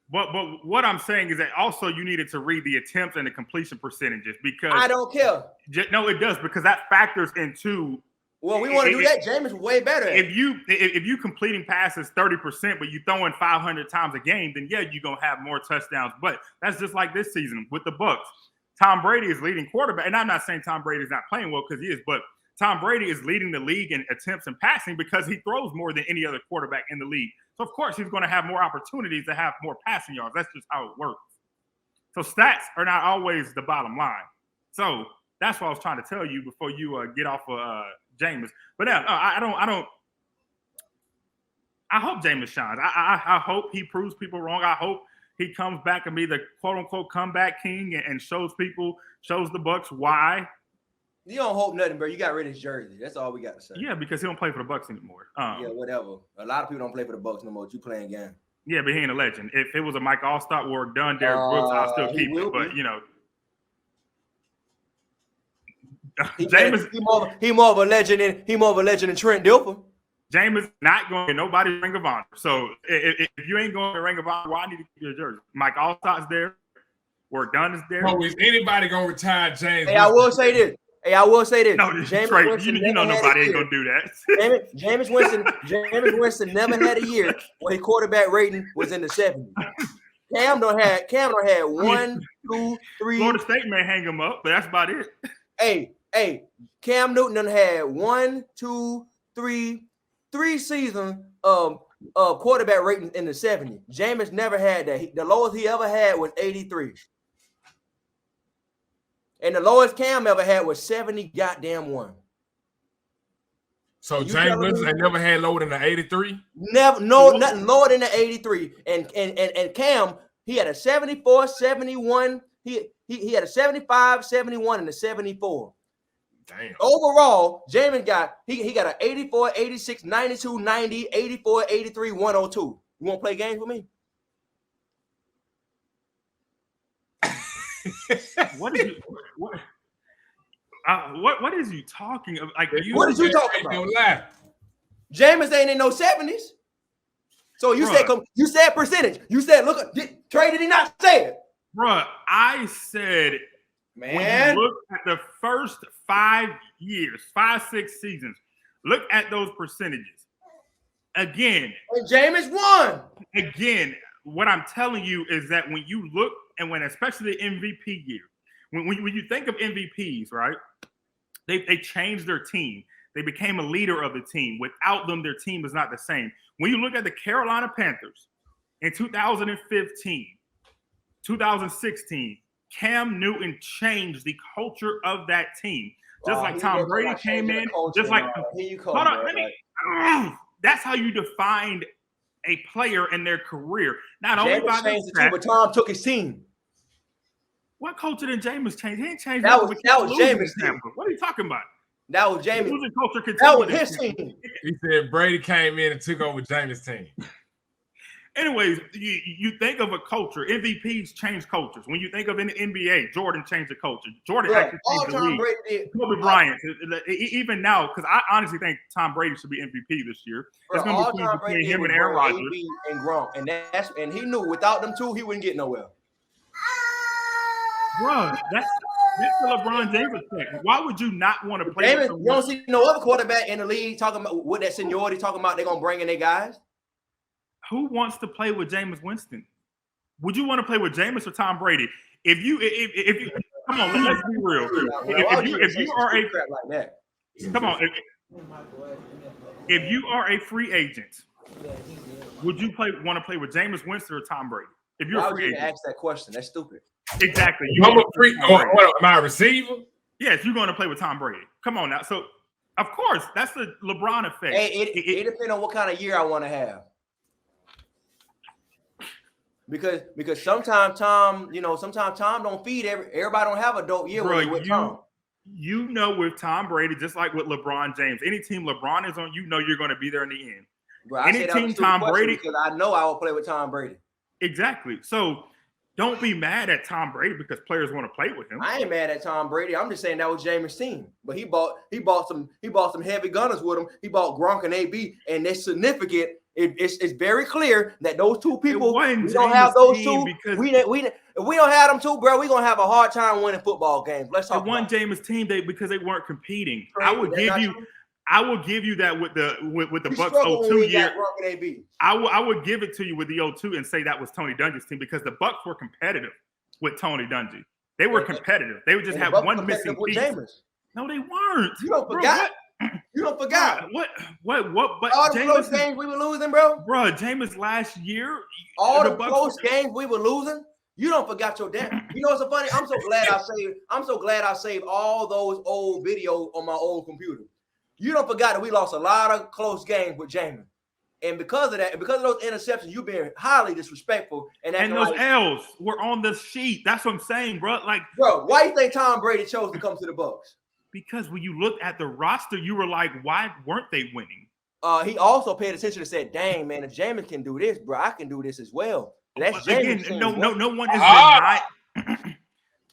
But what I'm saying is that also you needed to read the attempts and the completion percentage because
I don't care.
No, it does because that factors into.
Well, we want to do that. Jameis way better.
If you completing passes 30%, but you throwing 500 times a game, then yeah, you're gonna have more touchdowns. But that's just like this season with the Bucs. Tom Brady is leading quarterback, and I'm not saying Tom Brady is not playing well because he is, but Tom Brady is leading the league in attempts and passing because he throws more than any other quarterback in the league. So, of course, he's going to have more opportunities to have more passing yards. That's just how it works. So, stats are not always the bottom line. So, that's what I was trying to tell you before you get off of Jameis. But I hope Jameis shines. I hope he proves people wrong. I hope he comes back and be the quote-unquote comeback king and shows the Bucs why.
You don't hope nothing, bro. You got rid of his jersey. That's all we got to say.
Yeah, because he don't play for the Bucs anymore.
Yeah, whatever. A lot of people don't play for the Bucs no more. You playing game.
Yeah, but he ain't a legend. If it was a Mike Allstott work done, Derek Brooks, I'll still keep it. But
Jameis, he more of a legend than Trent Dilfer.
Jameis not going to get nobody's Ring of Honor. So if you ain't going to Ring of Honor, why need to keep your jersey? Mike Allstott's there. Work done is there.
So is anybody gonna retire James?
Hey, I will say this.
No, Trey, you know nobody ain't gonna do that.
Jameis Winston never had a year where his quarterback rating was in the 70s. Cam don't have 1, 2, 3.
Florida State may hang him up, but that's about it.
Hey, Cam Newton done had 1, 2, 3 seasons of quarterback rating in the 70s. Jameis never had that. The lowest he ever had was 83. And the lowest Cam ever had was 70 goddamn 1.
So James Winston ain't never had lower than the 83?
Nothing lower than the 83. And Cam, he had a 74, 71. He had a 75, 71, and a 74.
Damn.
Overall, Jameis got he got an 84, 86, 92, 90, 84, 83, 102. You want to play games with me?
What is you talking about? Like,
what is you talking about? Jameis ain't in no 70s. So you said percentage. You said Trey, did he not say it?
Bruh, I said, man, when you look at the first 5 years, 5-6 seasons, look at those percentages. Again.
And Jameis won.
Again, what I'm telling you is that when you look, and when especially the MVP year, when you think of MVPs, right, they changed their team. They became a leader of the team. Without them, their team is not the same. When you look at the Carolina Panthers in 2015, 2016, Cam Newton changed the culture of that team. Just like Tom Brady came in, just like that's how you defined a player in their career. Not only by the
team, but Tom took his team.
What culture did Jameis change? He ain't changed.
That was Jameis' team.
What are you talking about?
That was Jameis.
That
was his team.
He said Brady came in and took over Jameis' team.
Anyways, you think of a culture. MVPs change cultures. When you think of an NBA, Jordan changed the culture. Jordan actually changed the league. Kobe Bryant. Even now, because I honestly think Tom Brady should be MVP this year. It's going to be between him and Aaron Rodgers.
And Gronk. And he knew without them two, he wouldn't get nowhere.
Bro, that's the LeBron James effect. Why would you not want to play?
James, you don't see no other quarterback in the league talking about with that seniority, talking about they're gonna bring in their guys.
Who wants to play with Jameis Winston? Would you want to play with Jameis or Tom Brady? If you come on, let's be real. If you are a crap like that, come on. If you are a free agent, would you want to play with Jameis Winston or Tom Brady? If you're a free agent,
ask that question. That's stupid.
Exactly.
I'm a free. Am I a receiver?
Yes, you're going to play with Tom Brady. Come on now. So, of course, that's the LeBron effect.
Hey, it depends on what kind of year I want to have. Because sometimes Tom don't feed everybody. Don't have a dope year with Tom.
You know, with Tom Brady, just like with LeBron James, any team LeBron is on, you know you're going to be there in the end.
Bro, any team Tom Brady, because I know I will play with Tom Brady.
Exactly. So don't be mad at Tom Brady because players want to play with him.
I ain't mad at Tom Brady. I'm just saying that was Jameis' team. But he bought some heavy gunners with him. He bought Gronk and AB, and it's significant. It's very clear that those two people, we don't have those two. If we don't have them two, bro, we're gonna have a hard time winning football games. Let's talk.
It won Jameis' team because they weren't competing. I will give you that with the Bucs 02 year. I would give it to you with the 02 and say that was Tony Dungy's team because the Bucs were competitive with Tony Dungy. They were competitive. They would just have one missing piece. No, they weren't.
You don't forgot. You don't forgot.
What? But
all the close games we were losing, bro.
Bro, Jameis last year.
All the close games we were losing. You don't forgot your dad. You know what's so funny? I'm so glad I saved all those old videos on my old computer. You don't forgot that we lost a lot of close games with Jameis. And because of that, and because of those interceptions, you've been highly disrespectful. And
those L's were on the sheet. That's what I'm saying, bro. Like,
bro, why do you think Tom Brady chose to come to the Bucs?
Because when you looked at the roster, you were like, why weren't they winning?
He also paid attention and said, dang, man, if Jameis can do this, bro, I can do this as well. That's Jameis.
Again, no one is denying.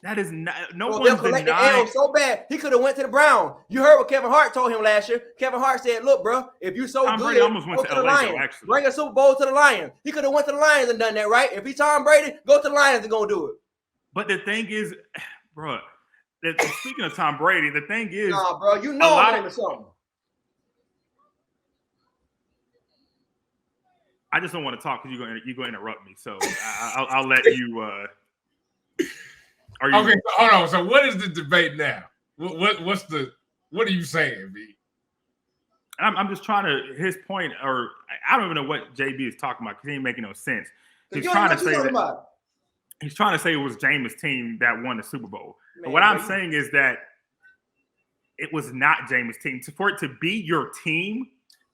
That is not one's denying.
So bad, he could have went to the Browns. You heard what Kevin Hart told him last year. Kevin Hart said, "Look, bro, if you so good,
almost went to the Lions. Actually,
bring a Super Bowl to the Lions." He could have went to the Lions and done that, right? If he's Tom Brady, go to the Lions and go do it.
But the thing is, bro, speaking of Tom Brady, the thing is,
nah, bro, you know I'm into something.
I just don't want to talk because you're going to interrupt me. So I'll let you.
Okay, so hold on. So what is the debate now? What are you saying, B?
I'm just trying to his point, or I don't even know what JB is talking about because he ain't making no sense. He's trying to say that he's trying to say it was Jameis' team that won the Super Bowl. Man, what I'm saying is that it was not Jameis' team. For it to be your team,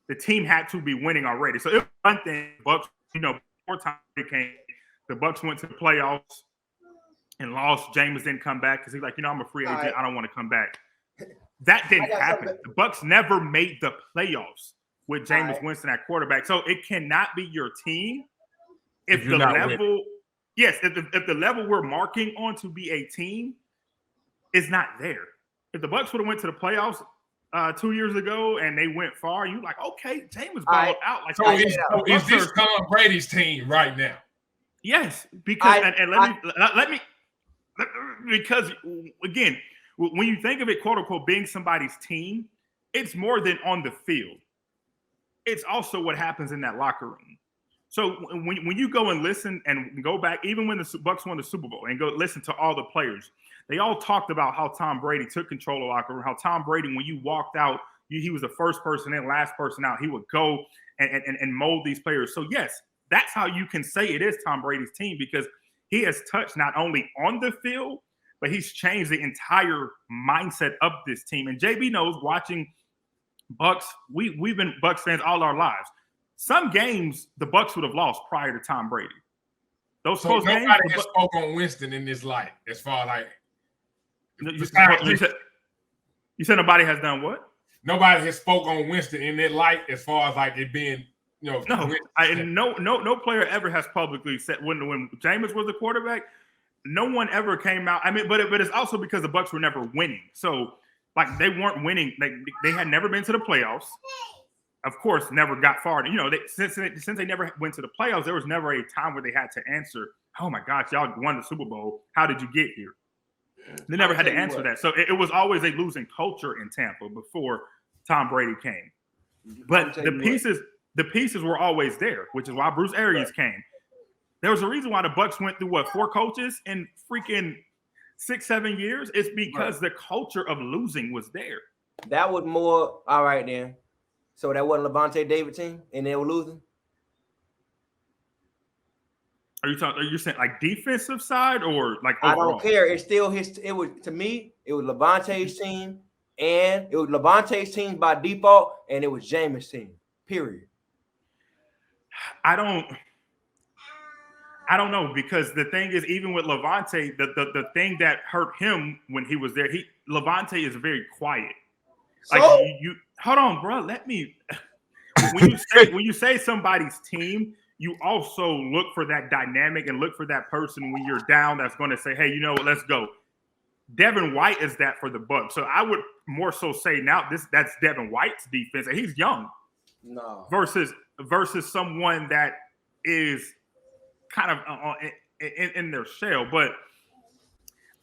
the team had to be winning already. So it was one thing, Bucs, before time they came, the Bucs went to the playoffs and lost. Jameis didn't come back because he's like, I'm a free agent. Right. I don't want to come back. That didn't happen. The Bucs never made the playoffs with Jameis Winston at quarterback. So it cannot be your team if the level, if the level we're marking on to be a team is not there. If the Bucs would have went to the playoffs 2 years ago and they went far, you like, okay, Jameis balled out. Like,
so is this Tom Brady's team right now?
Yes, because let me because again, when you think of it, quote unquote, being somebody's team, it's more than on the field. It's also what happens in that locker room. So when you go and listen and go back, even when the Bucs won the Super Bowl, and go listen to all the players, they all talked about how Tom Brady took control of the locker room, how Tom Brady, when you walked out, he was the first person in, last person out. He would go and mold these players. So yes, that's how you can say it is Tom Brady's team, because he has touched not only on the field, but he's changed the entire mindset of this team. And JB knows, watching Bucs, we've been Bucs fans all our lives. Some games the Bucs would have lost prior to Tom Brady. Those close games.
Nobody has spoke on Winston in this light, as far like.
You said nobody has done what?
Nobody has spoke on Winston in that light, as far as like it being. No player ever has publicly said when Jameis was the quarterback, no one ever came out. I mean, but it's also because the Bucs were never winning. So like they weren't winning. They had never been to the playoffs. Of course, never got far. Since they never went to the playoffs, there was never a time where they had to answer, "Oh my gosh, y'all won the Super Bowl. How did you get here?" They never had to answer that. So it was always a losing culture in Tampa before Tom Brady came. But the pieces were always there, which is why Bruce Arians came. There was a reason why the Bucs went through 4 coaches in freaking 6-7 years. It's because the culture of losing was there.
That was more all right then. So that wasn't Levante David team, and they were losing.
Are you saying like defensive side or like overall?
I don't care. It's still his. It was, to me, it was Levante's team, and it was Levante's team by default, and it was Jameis' team. Period.
I don't know, because the thing is, even with Levante, the thing that hurt him when he was there, Levante is very quiet. Like you hold on, bro. Let me. When you say somebody's team, you also look for that dynamic and look for that person when you're down that's going to say, "Hey, you know what? Let's go." Devin White is that for the Bucs. So I would more so say now that's Devin White's defense, and he's young.
No.
Versus someone that is kind of in their shell. But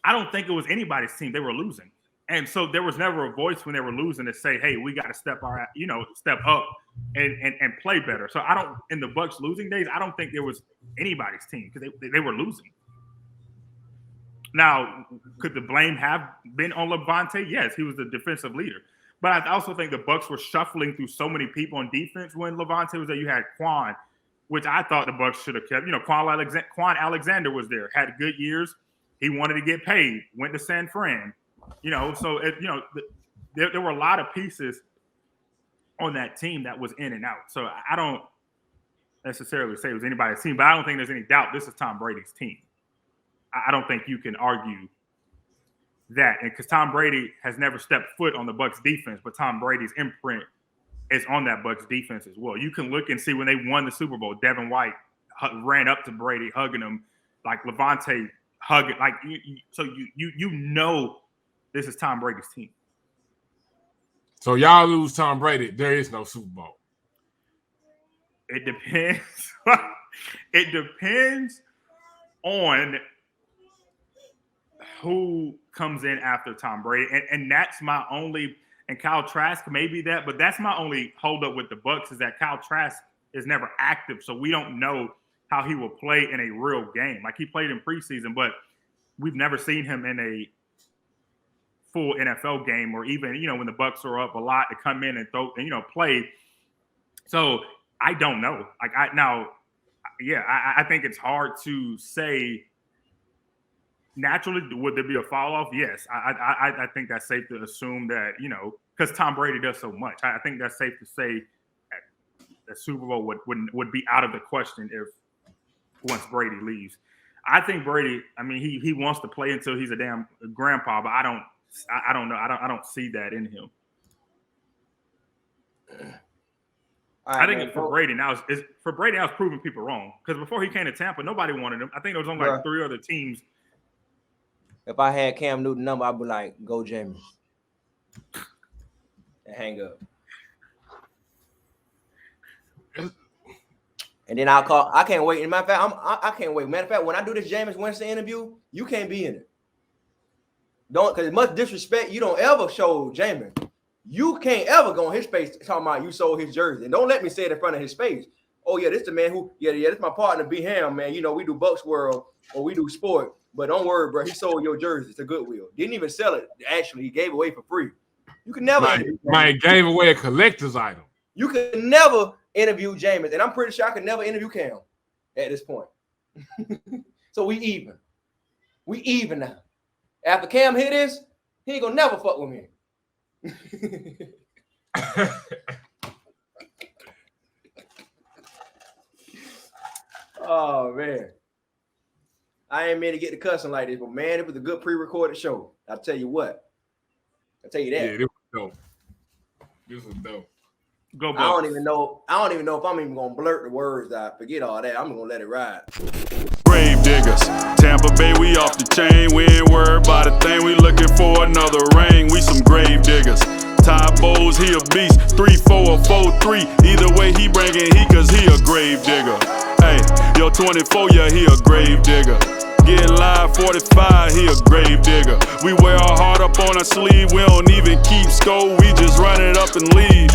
I don't think it was anybody's team. They were losing. And so there was never a voice when they were losing to say, "Hey, we got to step up and play better." So in the Bucs losing days, I don't think there was anybody's team because they were losing. Now, could the blame have been on Levante? Yes, he was the defensive leader. But I also think the Bucs were shuffling through so many people on defense when Levante was there. You had Quan, which I thought the Bucs should have kept. Quan Alexander was there, had good years. He wanted to get paid, went to San Fran. So there were a lot of pieces on that team that was in and out. So I don't necessarily say it was anybody's team, but I don't think there's any doubt this is Tom Brady's team. I don't think you can argue that, and because Tom Brady has never stepped foot on the Bucs defense, but Tom Brady's imprint is on that Bucs defense as well. You can look and see when they won the Super Bowl, Devin White ran up to Brady, hugging him, like Levante hugging, like so you know this is Tom Brady's team.
So y'all lose Tom Brady, there is no Super Bowl.
It depends. It depends on who comes in after Tom Brady. And that's my only, and Kyle Trask may be that, but that's my only holdup with the Bucs is that Kyle Trask is never active. So we don't know how he will play in a real game. Like he played in preseason, but we've never seen him in a full NFL game or even, when the Bucs are up a lot to come in and throw, play. So I don't know. I think it's hard to say. Naturally, would there be a fall off? Yes, I think that's safe to assume that because Tom Brady does so much. I think that's safe to say that Super Bowl would be out of the question if once Brady leaves. I think Brady. I mean, he wants to play until he's a damn grandpa, but I don't know. I don't see that in him. I think for Brady now is proving people wrong because before he came to Tampa, nobody wanted him. I think there was only like 3 other teams.
If I had Cam Newton number, I'd be like, go James. And hang up. And then I'll call. I can't wait. Matter of fact, I can't wait. Matter of fact, when I do this Jameis Winston interview, you can't be in it. Don't, because much disrespect, you don't ever show Jameis. You can't ever go on his face talking about you sold his jersey. And don't let me say it in front of his face. Oh, yeah, this the man who, this my partner, B. Ham, man. We do Bucs World or we do sport. But don't worry, bro. He sold your jersey to Goodwill. Didn't even sell it. Actually, he gave away for free. You can never
gave away a collector's item.
You can never interview Jameis, and I'm pretty sure I could never interview Cam at this point. So we even. We even now. After Cam hit this, he ain't gonna never fuck with me. Oh man. I ain't meant to get the cussing like this, but man, it was a good pre-recorded show. I'll tell you what. I'll tell you that.
Yeah, this was dope. This was dope.
Go Bucs.
I don't even know if I'm even gonna blurt the words out. Forget all that. I'm gonna let it ride.
Grave diggers, Tampa Bay, we off the chain. We ain't worried about a thing. We looking for another ring. We some grave diggers. Ty Bowles, he a beast. 3-4 or 4-3. Either way, he bringing heat, cause he a grave digger. Hey, yo, 24, yeah, he a grave digger. Get live 45, he a grave digger. We wear our heart up on our sleeve. We don't even keep score. We just run it up and leave.